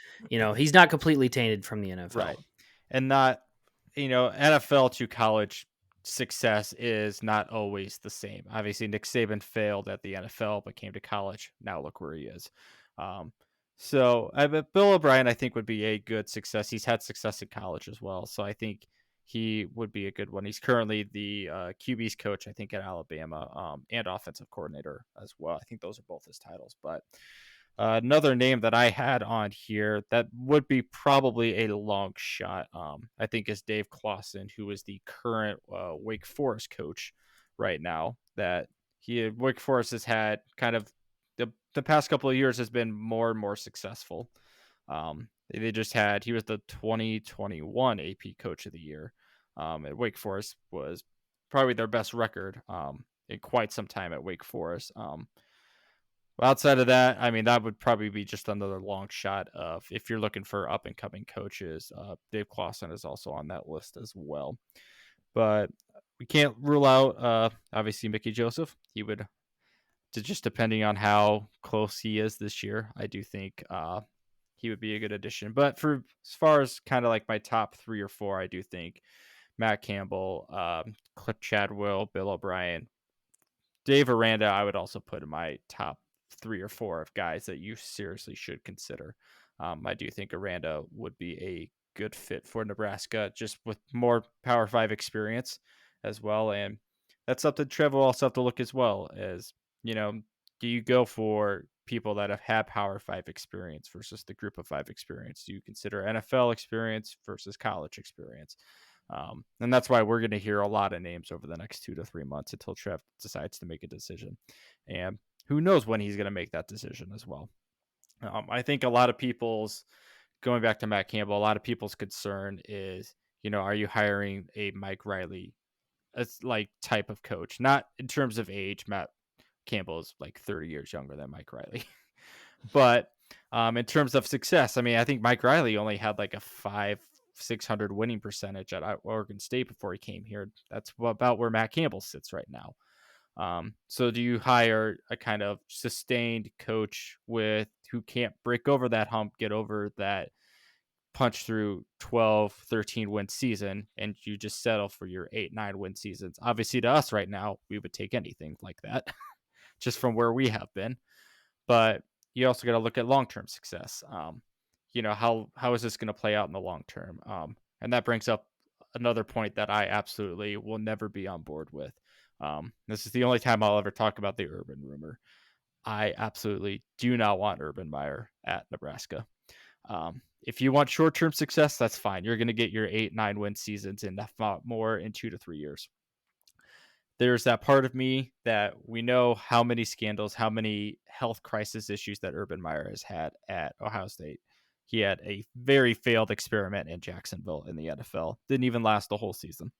he's not completely tainted from the NFL, right? And not NFL to college success is not always the same. Obviously, Nick Saban failed at the NFL, but came to college. Now look where he is. Um, but Bill O'Brien, I think, would be a good success. He's had success in college as well, so I think he would be a good one. He's currently the QB's coach, I think, at Alabama, and offensive coordinator as well. I think those are both his titles. But another name that I had on here that would be probably a long shot, I think, is Dave Clawson, who is the current Wake Forest coach right now. That Wake Forest has had kind of the past couple of years has been more and more successful. They just had he was the 2021 AP Coach of the Year. At Wake Forest was probably their best record in quite some time at Wake Forest. Outside of that, I mean, that would probably be just another long shot of if you're looking for up and coming coaches. Dave Clawson is also on that list as well. But we can't rule out, obviously, Mickey Joseph. He would, just depending on how close he is this year, I do think he would be a good addition. But for as far as kind of like my top 3 or 4, I do think Matt Campbell, Cliff Chadwell, Bill O'Brien, Dave Aranda, I would also put in my top 3 or 4 of guys that you seriously should consider. I do think Aranda would be a good fit for Nebraska, just with more Power 5 experience as well. And that's something Trev will also have to look as well as, do you go for people that have had Power 5 experience versus the Group of 5 experience? Do you consider NFL experience versus college experience? And that's why we're going to hear a lot of names over the next 2 to 3 months until Trev decides to make a decision. And who knows when he's going to make that decision as well. I think a lot of people's, going back to Matt Campbell, a lot of people's concern is, are you hiring a Mike Riley like type of coach? Not in terms of age. Matt Campbell is like 30 years younger than Mike Riley. But in terms of success, I mean, I think Mike Riley only had like a 600 winning percentage at Oregon State before he came here. That's about where Matt Campbell sits right now. So do you hire a kind of sustained coach who can't break over that hump, get over that punch through 12, 13 win season, and you just settle for your 8, 9 win seasons? Obviously, to us right now, we would take anything like that just from where we have been. But you also got to look at long-term success. How is this going to play out in the long term? And that brings up another point that I absolutely will never be on board with. This is the only time I'll ever talk about the Urban rumor. I absolutely do not want Urban Meyer at Nebraska. If you want short-term success, that's fine. You're going to get your 8, 9 win seasons and not more in 2 to 3 years. There's that part of me that we know how many scandals, how many health crisis issues that Urban Meyer has had at Ohio State. He had a very failed experiment in Jacksonville in the NFL. Didn't even last the whole season.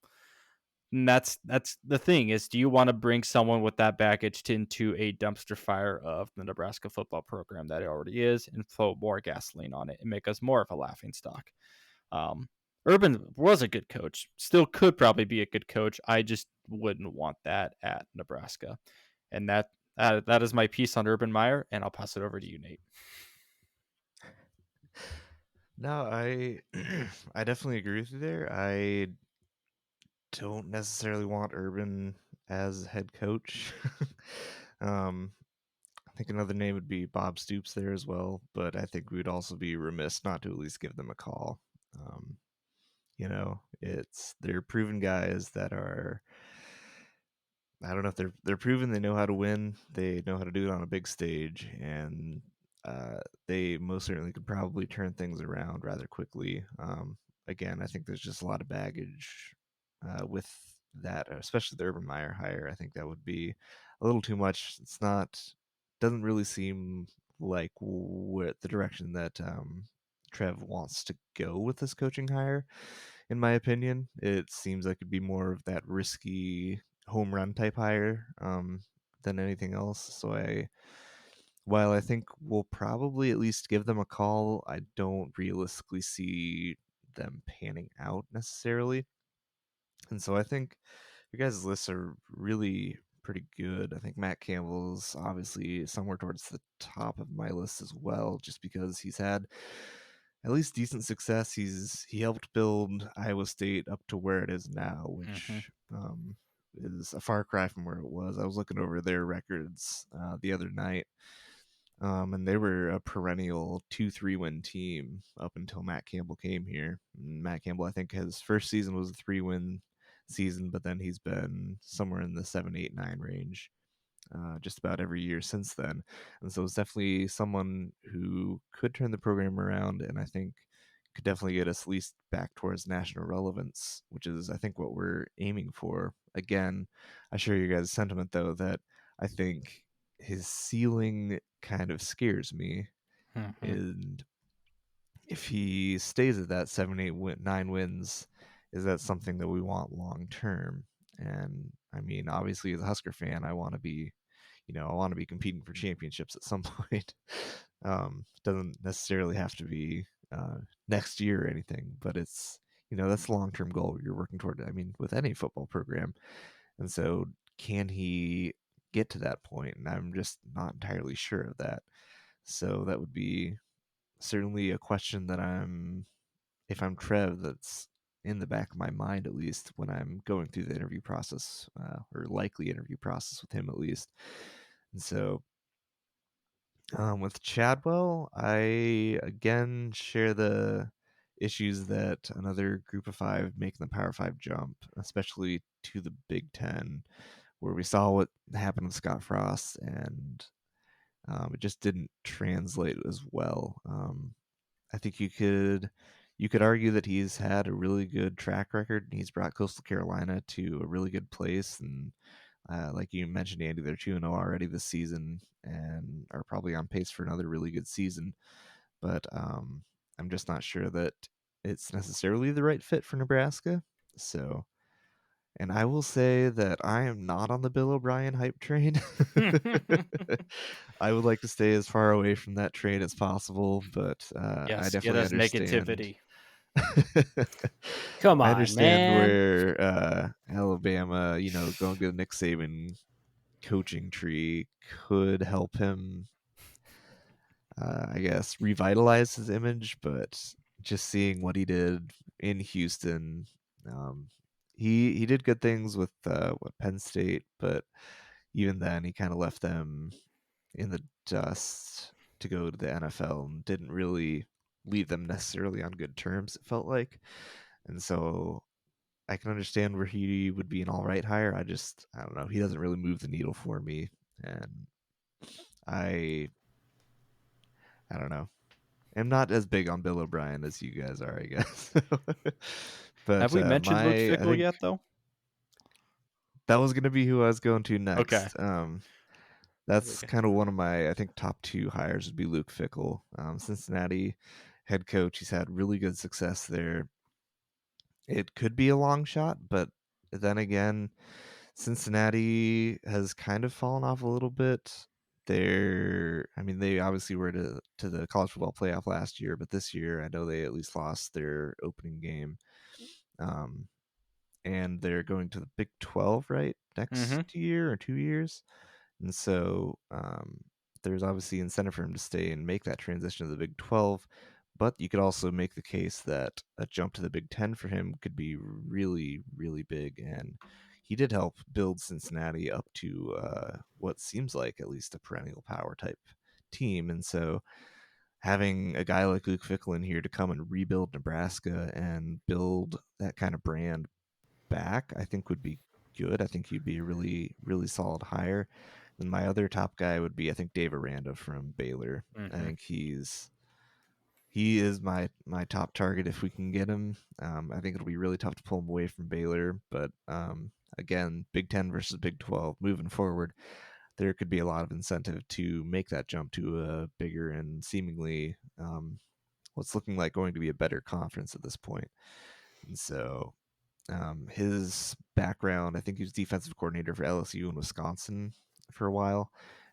And that's the thing is, do you want to bring someone with that baggage into a dumpster fire of the Nebraska football program that it already is and throw more gasoline on it and make us more of a laughing stock? Urban was a good coach, still could probably be a good coach. I just wouldn't want that at Nebraska. And that is my piece on Urban Meyer, and I'll pass it over to you, Nate. No, I I definitely agree with you there. I don't necessarily want Urban as head coach. I think another name would be Bob Stoops there as well, but I think we'd also be remiss not to at least give them a call. Um, they're proven guys that are, I don't know if they're proven they know how to win. They know how to do it on a big stage, and they most certainly could probably turn things around rather quickly. Again, I think there's just a lot of baggage with that, especially the Urban Meyer hire. I think that would be a little too much. Doesn't really seem like the direction that Trev wants to go with this coaching hire. In my opinion, it seems like it'd be more of that risky home run type hire than anything else. While I think we'll probably at least give them a call, I don't realistically see them panning out necessarily. And so I think your guys' lists are really pretty good. I think Matt Campbell's obviously somewhere towards the top of my list as well, just because he's had at least decent success. He helped build Iowa State up to where it is now, Hmm. which is a far cry from where it was. I was looking over their records the other night, and they were a perennial 2-3 win team up until Matt Campbell came here. And Matt Campbell, I think his first season was a 3-win season, but then he's been somewhere in the 7, 8, 9 range just about every year since then. And so it's definitely someone who could turn the program around, and I think could definitely get us at least back towards national relevance, which is, I think, what we're aiming for. Again, I share your guys' sentiment, though, that I think his ceiling kind of scares me. Hmm. And if he stays at that 7, 8, 9 wins, is that something that we want long term? And I mean, obviously, as a Husker fan, I want to be I want to be competing for championships at some point. Doesn't necessarily have to be next year or anything, but it's that's the long term goal you're working toward. I mean, with any football program, and so can he get to that point? And I'm just not entirely sure of that. So that would be certainly a question that if I'm Trev, that's in the back of my mind at least when I'm going through the interview process or likely interview process with him at least. And so with Chadwell, I again share the issues that another group of five making the Power Five jump, especially to the Big Ten, where we saw what happened with Scott Frost, and it just didn't translate as well. I think you could argue that he's had a really good track record, and he's brought Coastal Carolina to a really good place, and like you mentioned, Andy, they're 2-0 already this season and are probably on pace for another really good season. But I'm just not sure that it's necessarily the right fit for Nebraska. So, and I will say that I am not on the Bill O'Brien hype train. I would like to stay as far away from that train as possible, but I Yes, get definitely us understand. negativity. Come I on, understand man. where Alabama, going to the Nick Saban coaching tree could help him, I guess, revitalize his image. But just seeing what he did in Houston, um, he did good things with Penn State, but even then, he kind of left them in the dust to go to the NFL and didn't really leave them necessarily on good terms. It felt like, and so I can understand where he would be an all right hire. I don't know. He doesn't really move the needle for me, and I I don't know. I'm not as big on Bill O'Brien as you guys are, I guess. Have But we mentioned Luke I Fickle think yet, though? that was going to be who I was going to Okay. next. That's kind of one of my, I think, top two hires would be Luke Fickle, Cincinnati head coach. He's had really good success there. It could be a long shot, but then again, Cincinnati has kind of fallen off a little bit. I mean, they obviously were to the college football playoff last year, but this year I know they at least lost their opening game. Um, and they're going to the Big 12, right? Mm-hmm. Next year or 2 years. And so there's obviously incentive for him to stay and make that transition to the Big 12. But you could also make the case that a jump to the Big 10 for him could be really, really big. And he did help build Cincinnati up to what seems like at least a perennial power type team. And so having a guy like Luke Fickle in here to come and rebuild Nebraska and build that kind of brand back, I think would be good. I think he'd be a really, really solid hire. And my other top guy would be, I think, Dave Aranda from Baylor. I Mm-hmm. think he is my top target if we can get him. I think it'll be really tough to pull him away from Baylor, but again, Big 10 versus Big 12 moving forward, there could be a lot of incentive to make that jump to a bigger and seemingly what's looking like going to be a better conference at this point. And so his background, I think he was defensive coordinator for LSU in Wisconsin for a while.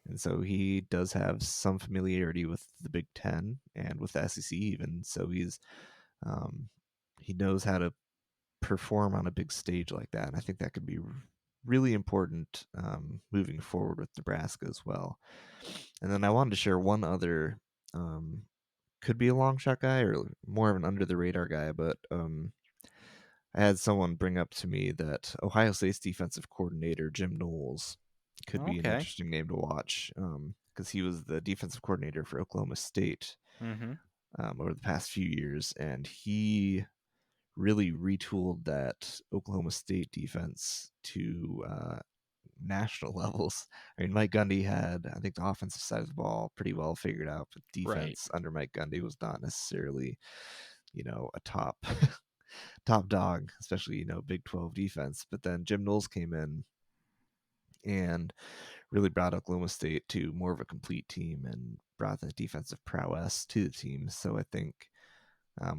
And so he does have some familiarity with the Big Ten and with the SEC even. So um, he knows how to perform on a big stage like that. And I think that could be really important moving forward with Nebraska as well. And then I wanted to share one other um, could be a long shot guy or more of an under the radar guy, but I had someone bring up to me that Ohio State's defensive coordinator, Jim Knowles, could be an Okay. interesting name to watch because he was the defensive coordinator for Oklahoma State Mm-hmm. over the past few years, and he really retooled that Oklahoma State defense to national levels. I mean, Mike Gundy had, I think, the offensive side of the ball pretty well figured out, but Right. defense under Mike Gundy was not necessarily, a top top dog, especially Big 12 defense. But then Jim Knowles came in and really brought Oklahoma State to more of a complete team and brought the defensive prowess to the team. So I think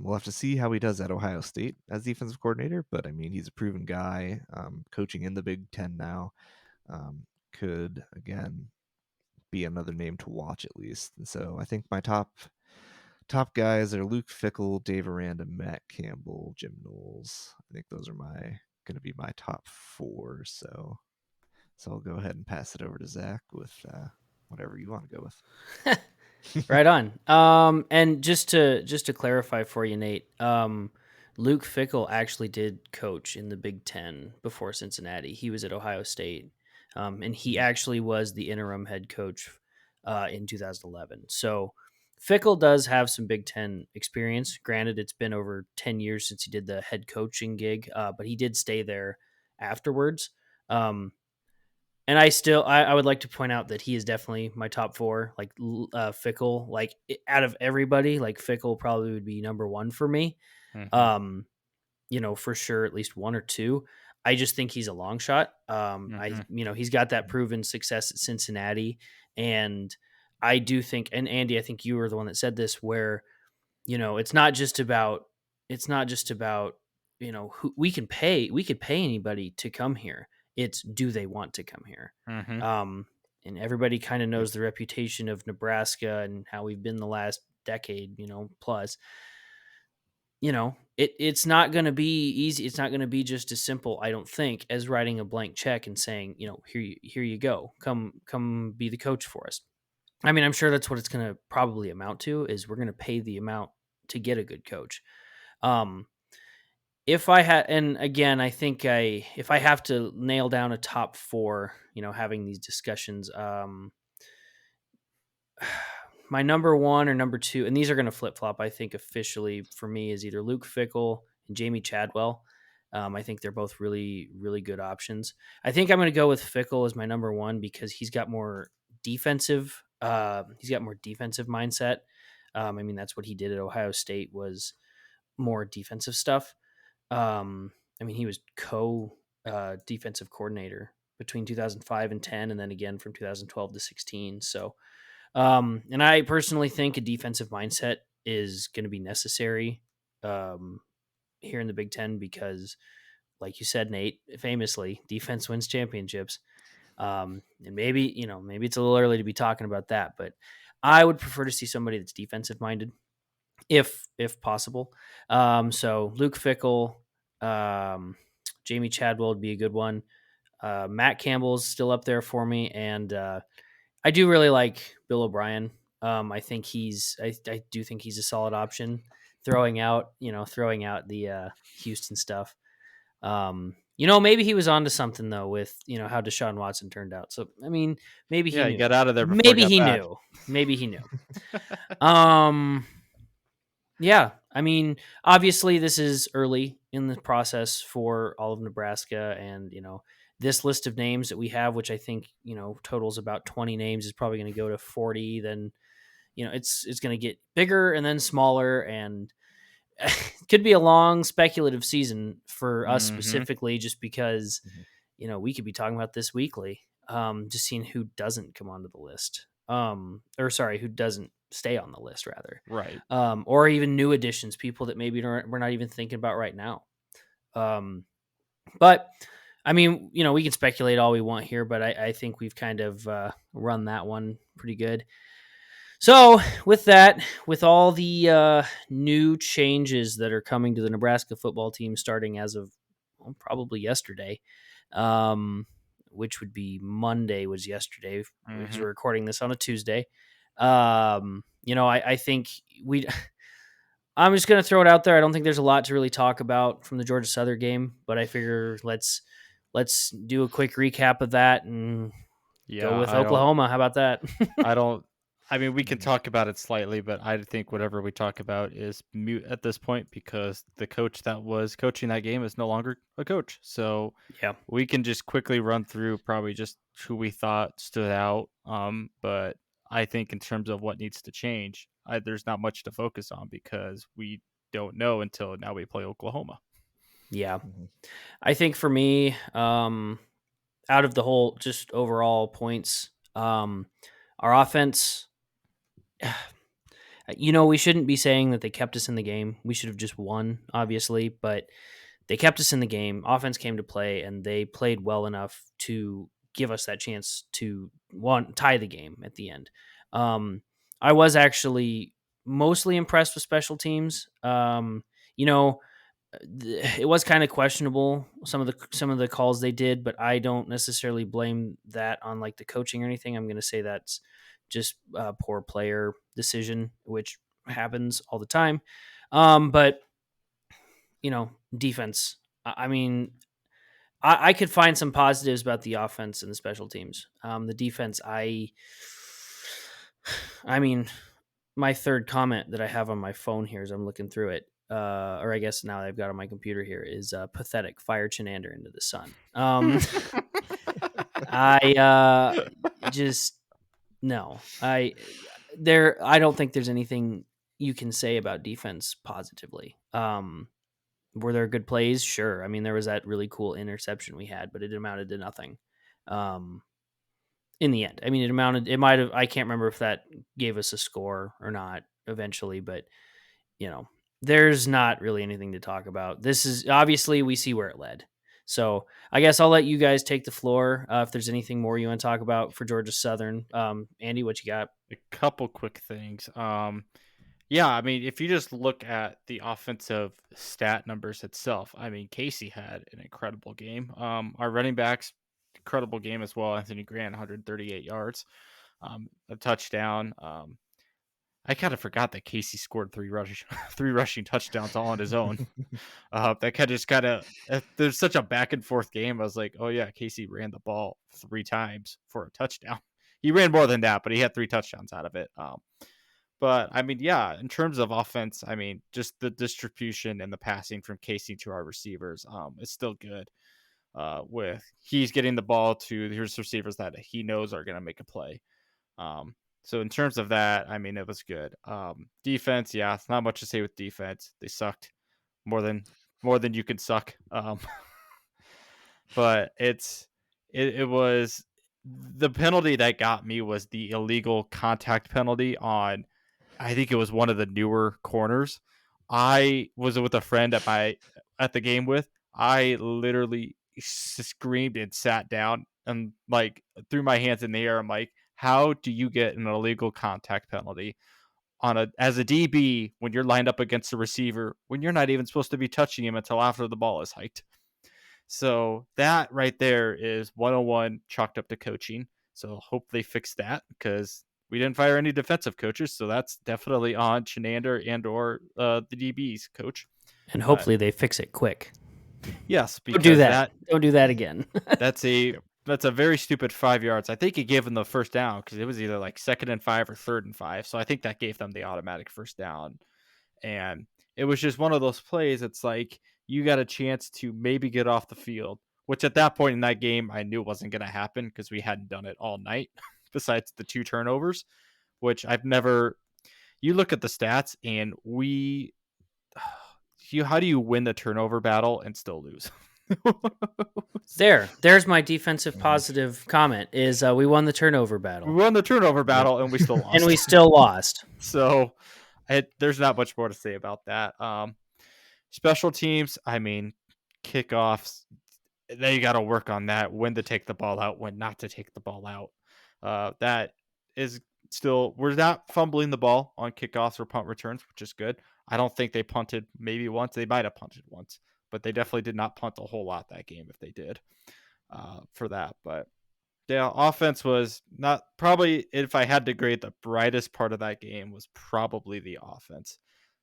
we'll have to see how he does at Ohio State as defensive coordinator. But I mean, he's a proven guy, coaching in the Big Ten now. Could again be another name to watch at least. And so I think my top guys are Luke Fickell, Dave Aranda, Matt Campbell, Jim Knowles. I think those are going to be my top four. So I'll go ahead and pass it over to Zach with whatever you want to go with. Right on. And just to clarify for you, Nate, Luke Fickell actually did coach in the Big Ten before Cincinnati. He was at Ohio State, and he actually was the interim head coach in 2011. So Fickell does have some Big Ten experience. Granted, it's been over 10 years since he did the head coaching gig, but he did stay there afterwards. And I would like to point out that he is definitely my top four. Like Fickell, like out of everybody, like Fickell probably would be number one for me. Mm-hmm. Um, for sure, at least one or two. I just think he's a long shot. Mm-hmm. He's got that proven success at Cincinnati, and I do think, and Andy, I think you were the one that said this, where it's not just about who we could pay anybody to come here. It's, do they want to come here? Mm-hmm. And everybody kind of Yep. knows the reputation of Nebraska and how we've been the last decade plus. It's not going to be easy. It's not going to be just as simple, I don't think, as writing a blank check and saying, here you go, come be the coach for us. I mean, I'm sure that's what it's going to probably amount to, is we're going to pay the amount to get a good coach. If I had, and again, I think if I have to nail down a top four, having these discussions, my number one or number two, and these are going to flip flop, I think officially for me, is either Luke Fickell and Jamie Chadwell. I think they're both really, really good options. I think I'm going to go with Fickell as my number one because he's got more defensive. He's got more defensive mindset. I mean, that's what he did at Ohio State, was more defensive stuff. I mean, he was defensive coordinator between 2005 and 10, and then again from 2012 to 16. So, and I personally think a defensive mindset is going to be necessary here in the Big Ten because, like you said, Nate, famously, defense wins championships. And maybe it's a little early to be talking about that, but I would prefer to see somebody that's defensive minded, if possible. So Luke Fickell, Jamie Chadwell would be a good one. Matt Campbell's still up there for me, and I do really like Bill O'Brien. I think I do think he's a solid option. Throwing out the Houston stuff. Maybe he was onto something though with how Deshaun Watson turned out. So I mean, maybe he Yeah, knew. he got out of there before Maybe he he got back. knew. Maybe he knew. Yeah, I mean, obviously this is early in the process for all of Nebraska, and this list of names that we have, which I think totals about 20 names, is probably going to go to 40. Then it's going to get bigger and then smaller, and it could be a long speculative season for us Mm-hmm. specifically, just because Mhm. we could be talking about this weekly, just seeing who doesn't come onto the list, or sorry, who doesn't stay on the list rather, Right. or even new additions, people that maybe we're not even thinking about right now. But I mean, we can speculate all we want here, but I think we've kind of run that one pretty good. So with that, with all the new changes that are coming to the Nebraska football team starting as of probably yesterday, which would be Monday was yesterday, because Mm-hmm. we're recording this on a Tuesday. I think I'm just going to throw it out there. I don't think there's a lot to really talk about from the Georgia Southern game, but I figure let's do a quick recap of that and go Yeah, with Oklahoma. How about that? I don't. I mean, we can Mhm. talk about it slightly, but I think whatever we talk about is mute at this point because the coach that was coaching that game is no longer a coach. So Yeah. we can just quickly run through probably just who we thought stood out. But I think in terms of what needs to change, there's not much to focus on because we don't know until now we play Oklahoma. Yeah. Mhm. I think for me, out of the whole just overall points, our offense, we shouldn't be saying that they kept us in the game. We should have just won, obviously, but they kept us in the game. Offense came to play, and they played well enough to give us that chance to tie the game at the end. I was actually mostly impressed with special teams. You know, it was kind of questionable some of the calls they did, but I don't necessarily blame that on like the coaching or anything. I'm going to say that's just a poor player decision, which happens all the time. But defense. I mean, I could find some positives about the offense and the special teams. The defense, I mean, my third comment that I have on my phone here as I'm looking through it, or I guess now that I've got on my computer here, is pathetic. Fire Chenander into the sun. I just no. I don't think there's anything you can say about defense positively. Were there good plays? Sure. I mean, there was that really cool interception we had, but it amounted to nothing. Um, in the end, I mean, it might have. I can't remember if that gave us a score or not eventually, but you know, there's not really anything to talk about. This is obviously we see where it led. So I guess I'll let you guys take the floor. If there's anything more you want to talk about for Georgia Southern, Andy, what you got? A couple quick things. Yeah, I mean, if you just look at the offensive stat numbers itself, I mean, Casey had an incredible game. Our running backs, incredible game as well. Anthony Grant, 138 yards, a touchdown. I kind of forgot that Casey scored three rushing touchdowns all on his own. That kind of there's such a back and forth game. I was like, oh yeah, Casey ran the ball 3 times for a touchdown. He ran more than that, but he had 3 touchdowns out of it. But I mean, yeah, in terms of offense, I mean, just the distribution and the passing from Casey to our receivers, it's still good. With he's getting the ball to his receivers that he knows are going to make a play. So in terms of that, I mean, it was good. Defense, yeah, it's not much to say with defense. They sucked more than you can suck. But it was the penalty that got me was the illegal contact penalty on I think it was one of the newer corners. I was with a friend at the game with. I literally screamed and sat down and like threw my hands in the air. I'm like, how do you get an illegal contact penalty on as a DB when you're lined up against a receiver when you're not even supposed to be touching him until after the ball is hiked? So that right there is 101 chalked up to coaching. So hope they fix that because we didn't fire any defensive coaches. So that's definitely on Chenander and or the DB's coach. And But hopefully they fix it quick. yes, Don't do because that. Don't do that again. that's a very stupid 5 yards. I think he gave them the first down because it was either like 2nd and 5 or 3rd and 5. So I think that gave them the automatic first down. And it was just one of those plays. It's like you got a chance to maybe get off the field, which at that point in that game, I knew wasn't going to happen because we hadn't done it all night, besides the 2 turnovers, which I've never. You look at the stats, and how do you win the turnover battle and still lose? There's my defensive Mhm. positive comment is we won the turnover We battle won the turnover Yep. battle and we still and lost. we still lost. So there's not much more to say about that. Special teams, I mean, kickoffs, they got to work on that. When to take the ball out, when not to take the ball out. That is still, we're not fumbling the ball on kickoffs or punt returns, which is good. I don't think they punted maybe once. They might have punted once, but they definitely did not punt a whole lot that game if they did for that. But Yeah, offense was not probably, if I had to grade the brightest part of that game, was probably the offense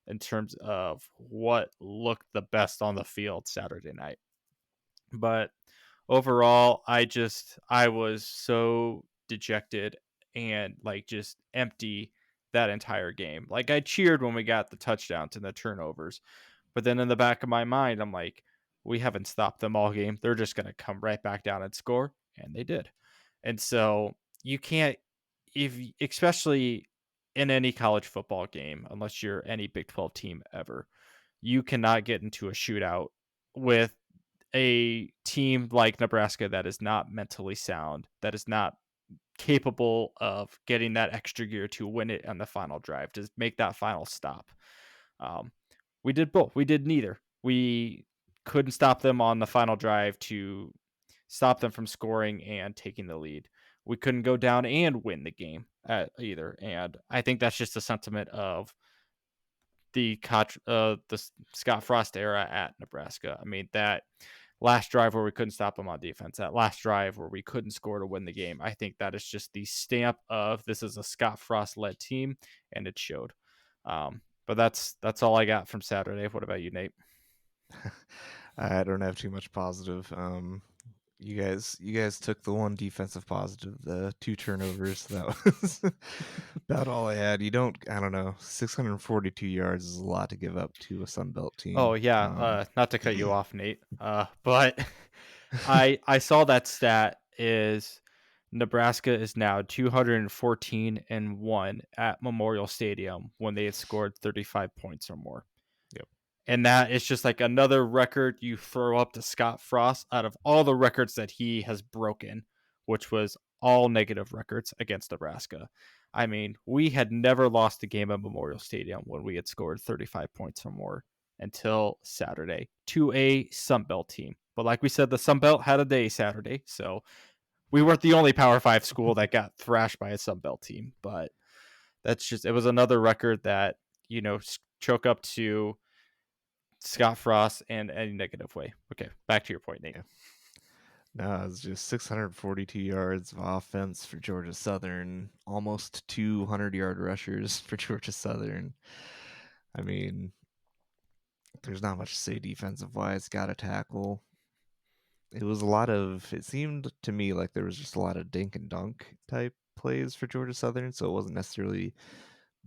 in terms of what looked the best on the field Saturday night. But overall, I was so dejected and like just empty that entire game. Like I cheered when we got the touchdowns and the turnovers, but then in the back of my mind, I'm like, we haven't stopped them all game. They're just going to come right back down and score, and they did. And so you can't, if especially in any college football game, unless you're any Big 12 team ever, you cannot get into a shootout with a team like Nebraska that is not mentally sound, that is not capable of getting that extra gear to win it on the final drive, to make that final stop. Um, we did both. We did neither. We couldn't stop them on the final drive to stop them from scoring and taking the lead. We couldn't go down and win the game either. And I think that's just a sentiment of the Scott Frost era at Nebraska. I mean, that last drive where we couldn't stop them on defense, that last drive where we couldn't score to win the game, I think that is just the stamp of this is a Scott Frost led team, and it showed. But that's all I got from Saturday. What about you, Nate? I don't have too much positive. You guys took the one defensive positive, the 2 turnovers. That was about all I had. I don't know, 642 yards is a lot to give up to a Sun Belt Oh team. yeah, not to cut you off, Nate. But I saw that stat is Nebraska is now 214-1 at Memorial Stadium when they had scored 35 points or more. Yep. And that is just like another record you throw up to Scott Frost out of all the records that he has broken, which was all negative records against Nebraska. I mean, we had never lost a game at Memorial Stadium when we had scored 35 points or more until Saturday to a Sunbelt team. But like we said, the Sunbelt had a day Saturday, so we weren't the only Power 5 school that got thrashed by a Sunbelt team. But it was another record that, choke up to Scott Frost in any negative way. Okay, back to your point, Nate. Yeah. No, it was just 642 yards of offense for Georgia Southern, almost 200-yard rushers for Georgia Southern. I mean, there's not much to say defensive wise. Got to tackle. It seemed to me like there was just a lot of dink and dunk type plays for Georgia Southern, so it wasn't necessarily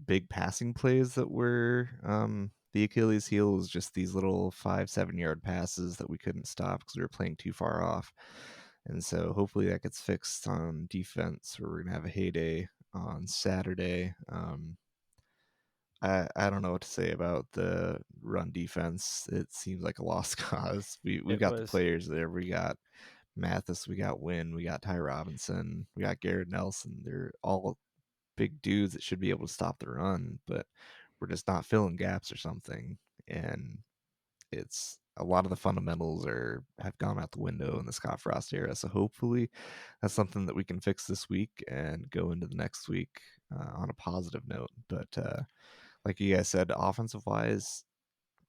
big passing plays that were the Achilles heel. It was just these little 5-7 yard passes that we couldn't stop because we were playing too far off. And so hopefully that gets fixed on defense, or we're gonna have a heyday on Saturday. I don't know what to say about the run defense. It seems like a lost cause. We've It got the was players there. We got Mathis, we got Wynn, we got Ty Robinson, we got Garrett Nelson. They're all big dudes that should be able to stop the run, but we're just not filling gaps or something. And it's a lot of the fundamentals have gone out the window in the Scott Frost era. So hopefully that's something that we can fix this week and go into the next week on a positive note. But like you guys said, offensive wise,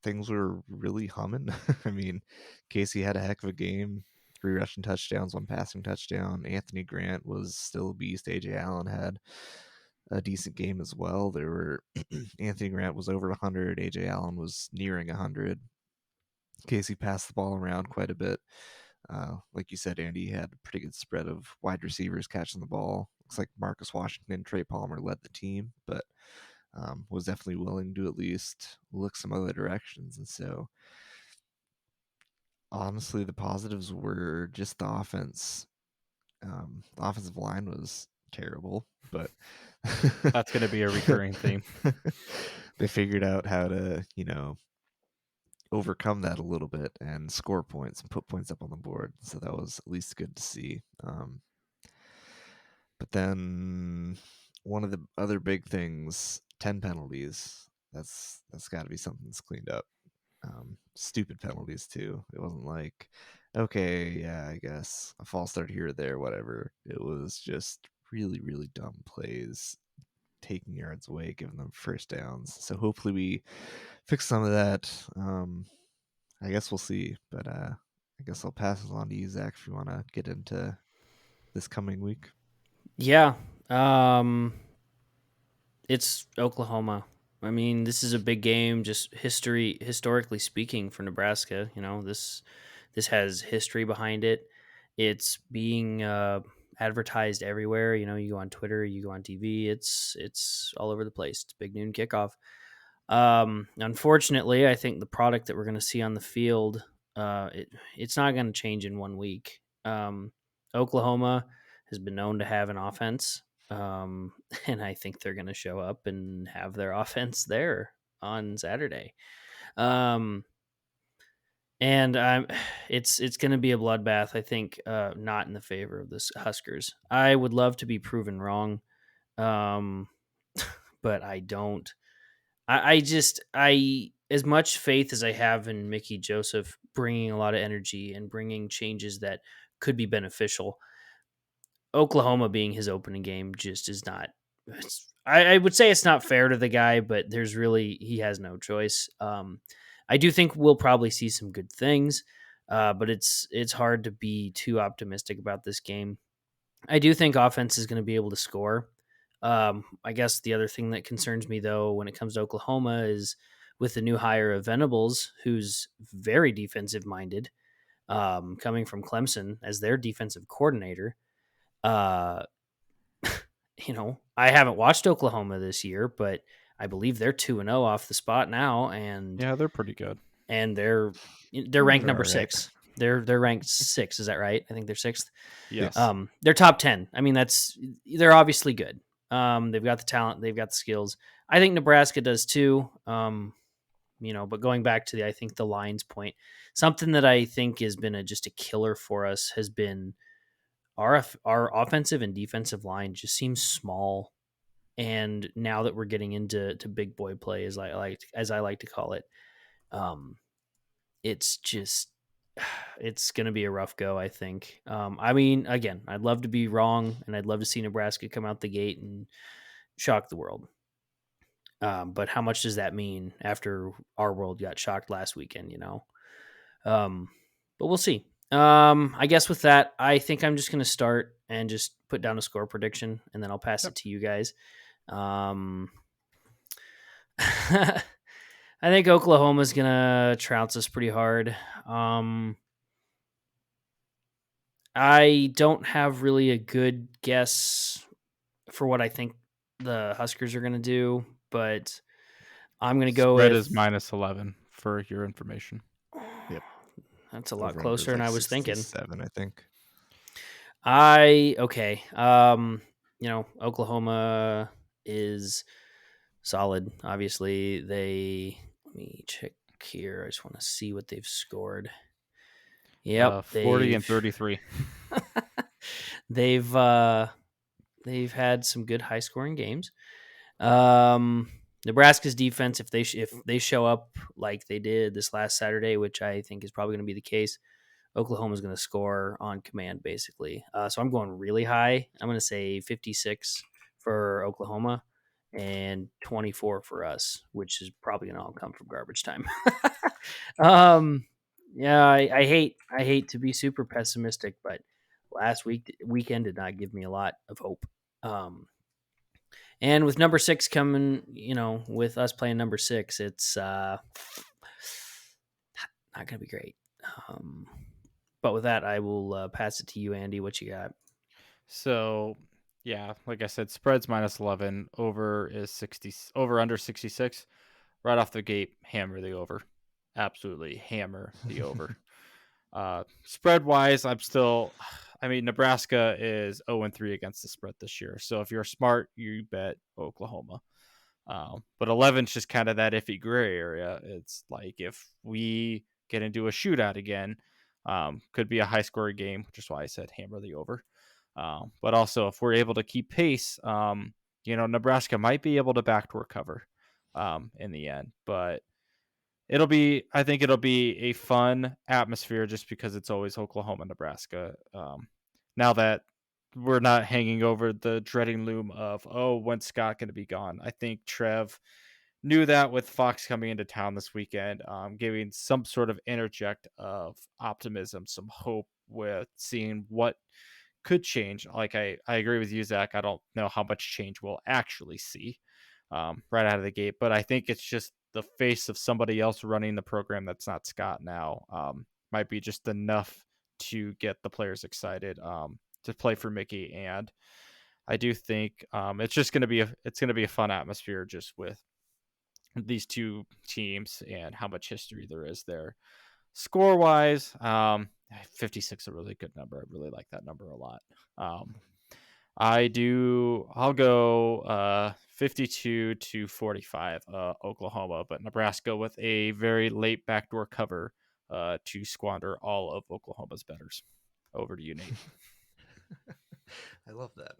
things were really humming. I mean, Casey had a heck of a game. 3 rushing touchdowns, 1 passing touchdown. Anthony Grant was still a beast. AJ Allen had a decent game as well. There were Anthony Grant was over 100. AJ Allen was nearing 100. Casey passed the ball around quite a bit. Like you said, Andy had a pretty good spread of wide receivers catching the ball. Looks like Marcus Washington and Trey Palmer led the team, but was definitely willing to at least look some other directions. And so, honestly, the positives were just the offense. The offensive line was terrible, but that's going to be a recurring theme. They figured out how to, overcome that a little bit and score points and put points up on the board. So that was at least good to see. But then one of the other big things, 10 penalties. That's got to be something that's cleaned up. Stupid penalties too. It wasn't like, okay, yeah, I guess a false start here or there, whatever. It was just really, really dumb plays, taking yards away, giving them first downs. So hopefully we fix some of that. I guess we'll see, but I guess I'll pass it on to you, Zach, if you want to get into this coming week? Yeah. It's Oklahoma. I mean, this is a big game, just historically speaking for Nebraska. This has history behind it. It's being advertised everywhere. You go on Twitter, you go on TV. It's all over the place. It's big noon kickoff. Unfortunately, I think the product that we're going to see on the field, it's not going to change in 1 week. Oklahoma has been known to have an offense, and I think they're going to show up and have their offense there on Saturday. Um, and it's going to be a bloodbath. I think not in the favor of the Huskers. I would love to be proven wrong, um, but I don't. I as much faith as I have in Mickey Joseph bringing a lot of energy and bringing changes that could be beneficial. Oklahoma being his opening game just is not. I would say it's not fair to the guy, but he has no choice. I do think we'll probably see some good things, but it's hard to be too optimistic about this game. I do think offense is going to be able to score. I guess the other thing that concerns me, though, when it comes to Oklahoma is with the new hire of Venables, who's very defensive minded, coming from Clemson as their defensive coordinator. Uh, I haven't watched Oklahoma this year, but I believe they're 2-0 off the spot now, and Yeah, they're pretty good. they're ranked They're number all right. 6. They're ranked 6. Is that right? I think they're 6th. Yes. They're top 10. I mean, they're obviously good. They've got the talent, they've got the skills. I think Nebraska does too. But going back to I think the lines point, something that I think has been just a killer for us has been our offensive and defensive line just seems small. And now that we're getting into big boy play, as I like to call it, it's just it's going to be a rough go, I think. I mean, again, I'd love to be wrong, and I'd love to see Nebraska come out the gate and shock the world. But how much does that mean after our world got shocked last weekend? But we'll see. I guess with that, I think I'm just going to start and just put down a score prediction, and then I'll pass it to you guys. I think Oklahoma's going to trounce us pretty hard. I don't have really a good guess for what I think the Huskers are going to do, but I'm going to go Spread with is -11 for your information. Yep. That's a lot Over-under is closer than like I was thinking. 67, I think. Okay. Oklahoma is solid. Obviously, let me check here. I just want to see what they've scored. Yep, 40 and 33. they've had some good high scoring games. Nebraska's defense, if they show up like they did this last Saturday, which I think is probably going to be the case, Oklahoma's going to score on command, basically. So I'm going really high. I'm going to say 56 for Oklahoma and 24 for us, which is probably going to all come from garbage time. Yeah, I hate to be super pessimistic, but last weekend did not give me a lot of hope. And with number 6 coming, with us playing number 6, it's not going to be great. But with that, I will pass it to you, Andy. What you got? So, yeah, like I said, spread's -11. Over is 60. Over under 66. Right off the gate, hammer the over. Absolutely hammer the over. Spread wise, Nebraska is 0-3 against the spread this year. So if you're smart, you bet Oklahoma. But 11 is just kind of that iffy gray area. It's like if we get into a shootout again, could be a high scoring game, which is why I said hammer the over. But also, if we're able to keep pace, Nebraska might be able to backdoor cover in the end. But I think it'll be a fun atmosphere just because it's always Oklahoma, Nebraska. Now that we're not hanging over the dreading loom of, when's Scott going to be gone? I think Trev knew that with Fox coming into town this weekend, giving some sort of interject of optimism, some hope with seeing what could change. Like I agree with you, Zach. I don't know how much change we'll actually see right out of the gate, but I think it's just the face of somebody else running the program that's not Scott now might be just enough to get the players excited to play for Mickey. And I do think it's just going to be a fun atmosphere just with these two teams and how much history there is there. Score wise, 56 is a really good number. I really like that number a lot. I'll go 52-45 Oklahoma, but Nebraska with a very late backdoor cover to squander all of Oklahoma's betters. Over to you, Nate. I love that.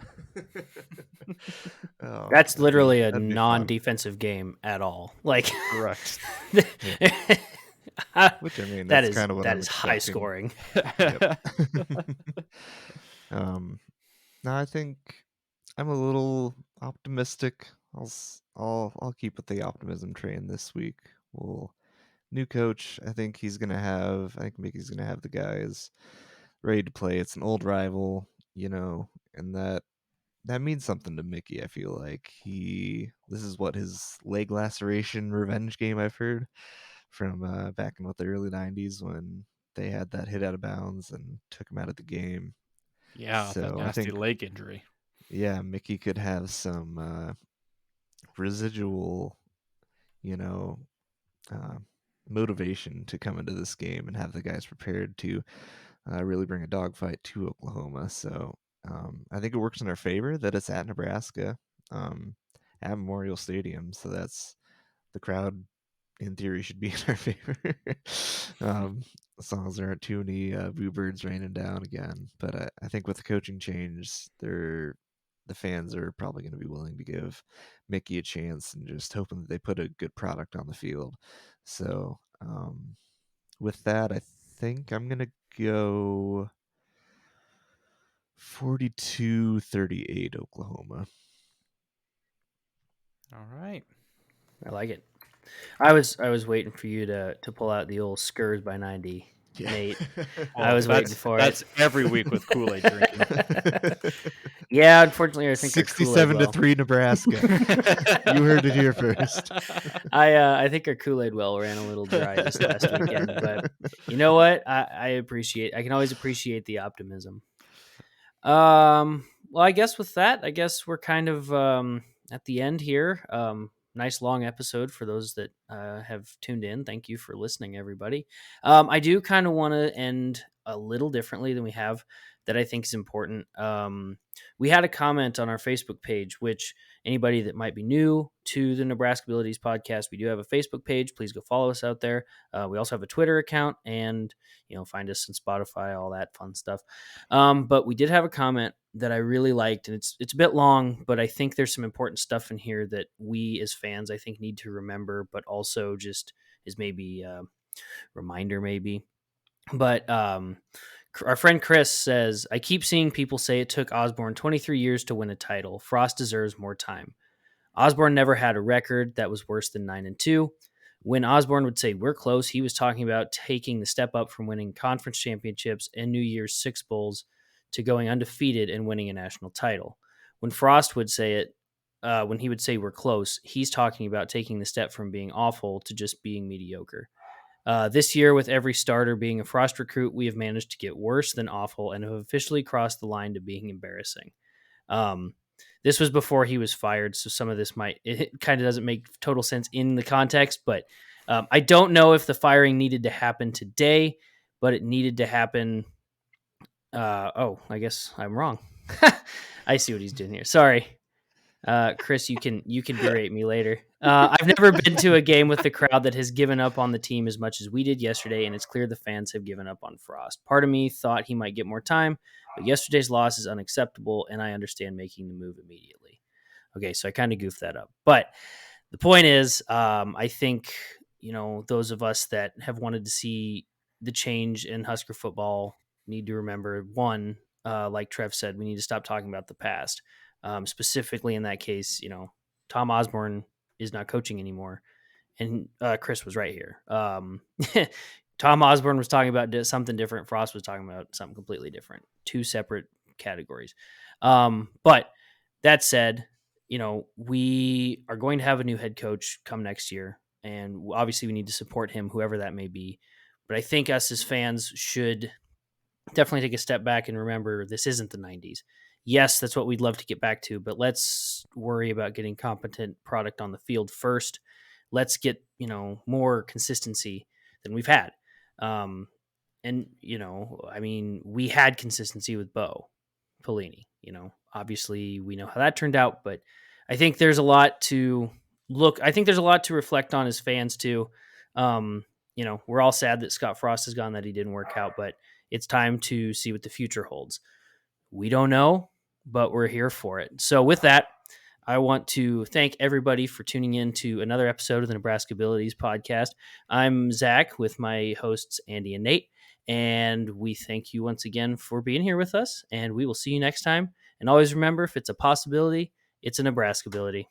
That's literally a that'd be fun. non-defensive game at all. Like, Correct. Which I mean, that that's is kind of what I'm high expecting. scoring. No, I think I'm a little optimistic. I'll keep with the optimism train this week. New coach. I think Mickey's gonna have the guys ready to play. It's an old rival, and that means something to Mickey. I feel like this is what his leg laceration revenge game I've heard from back in the early '90s when they had that hit out of bounds and took him out of the game. Yeah, that So I nasty think, leg injury. yeah, Mickey could have some residual, you know, uh, motivation to come into this game and have the guys prepared to really bring a dogfight to Oklahoma. So I think it works in our favor that it's at Nebraska, at Memorial Stadium. So that's the crowd, in theory, should be in our favor. As long as there aren't too many boo birds raining down again. But I think with the coaching change, the fans are probably going to be willing to give Mickey a chance and just hoping that they put a good product on the field. So with that, I think I'm going to go 42-38 Oklahoma. All right. I like it. I was waiting for you to pull out the old Skurs by 90, Nate. I was waiting for That's every week with Kool-Aid drinking. Yeah, unfortunately, I think 67-3 Nebraska. You heard it here first. I think our Kool-Aid well ran a little dry this last weekend, but you know what? I can always appreciate the optimism. Well, I guess with that, we're kind of at the end here. Nice long episode for those that have tuned in. Thank you for listening, everybody. I do kind of want to end a little differently than we have, that I think is important. We had a comment on our Facebook page, which anybody that might be new to the Nebraskabilities podcast, we do have a Facebook page. Please go follow us out there. We also have a Twitter account, and find us on Spotify, all that fun stuff. But we did have a comment that I really liked, and it's a bit long, but I think there's some important stuff in here that we as fans, I think, need to remember, but also just is maybe a reminder, maybe. But our friend Chris says, I keep seeing people say it took Osborne 23 years to win a title. Frost deserves more time. Osborne never had a record that was worse than 9-2. When Osborne would say we're close, he was talking about taking the step up from winning conference championships and New Year's Six Bowls to going undefeated and winning a national title. When Frost would say it, when he would say we're close, he's talking about taking the step from being awful to just being mediocre. This year, with every starter being a Frost recruit, we have managed to get worse than awful and have officially crossed the line to being embarrassing. This was before he was fired, so some of this it kind of doesn't make total sense in the context, but I don't know if the firing needed to happen today, but it needed to happen. I guess I'm wrong. I see what he's doing here. Sorry. Chris, you can berate me later. I've never been to a game with the crowd that has given up on the team as much as we did yesterday, and it's clear the fans have given up on Frost. Part of me thought he might get more time, but yesterday's loss is unacceptable, and I understand making the move immediately. Okay, so I kind of goofed that up. But the point is, I think, those of us that have wanted to see the change in Husker football need to remember, one, like Trev said, we need to stop talking about the past. Specifically in that case, Tom Osborne is not coaching anymore. And Chris was right here. Tom Osborne was talking about something different. Frost was talking about something completely different. Two separate categories. But that said, we are going to have a new head coach come next year, and obviously we need to support him, whoever that may be. But I think us as fans should definitely take a step back and remember this isn't the 90s. Yes, that's what we'd love to get back to, but let's worry about getting competent product on the field first. Let's get, more consistency than we've had. And, we had consistency with Bo Pelini. Obviously we know how that turned out, but I think there's a lot to reflect on as fans too. We're all sad that Scott Frost is gone, that he didn't work out, but it's time to see what the future holds. We don't know, but we're here for it. So with that, I want to thank everybody for tuning in to another episode of the Nebraskabilities podcast. I'm Zach with my hosts, Andy and Nate, and we thank you once again for being here with us, and we will see you next time. And always remember, if it's a possibility, it's a Nebraskability.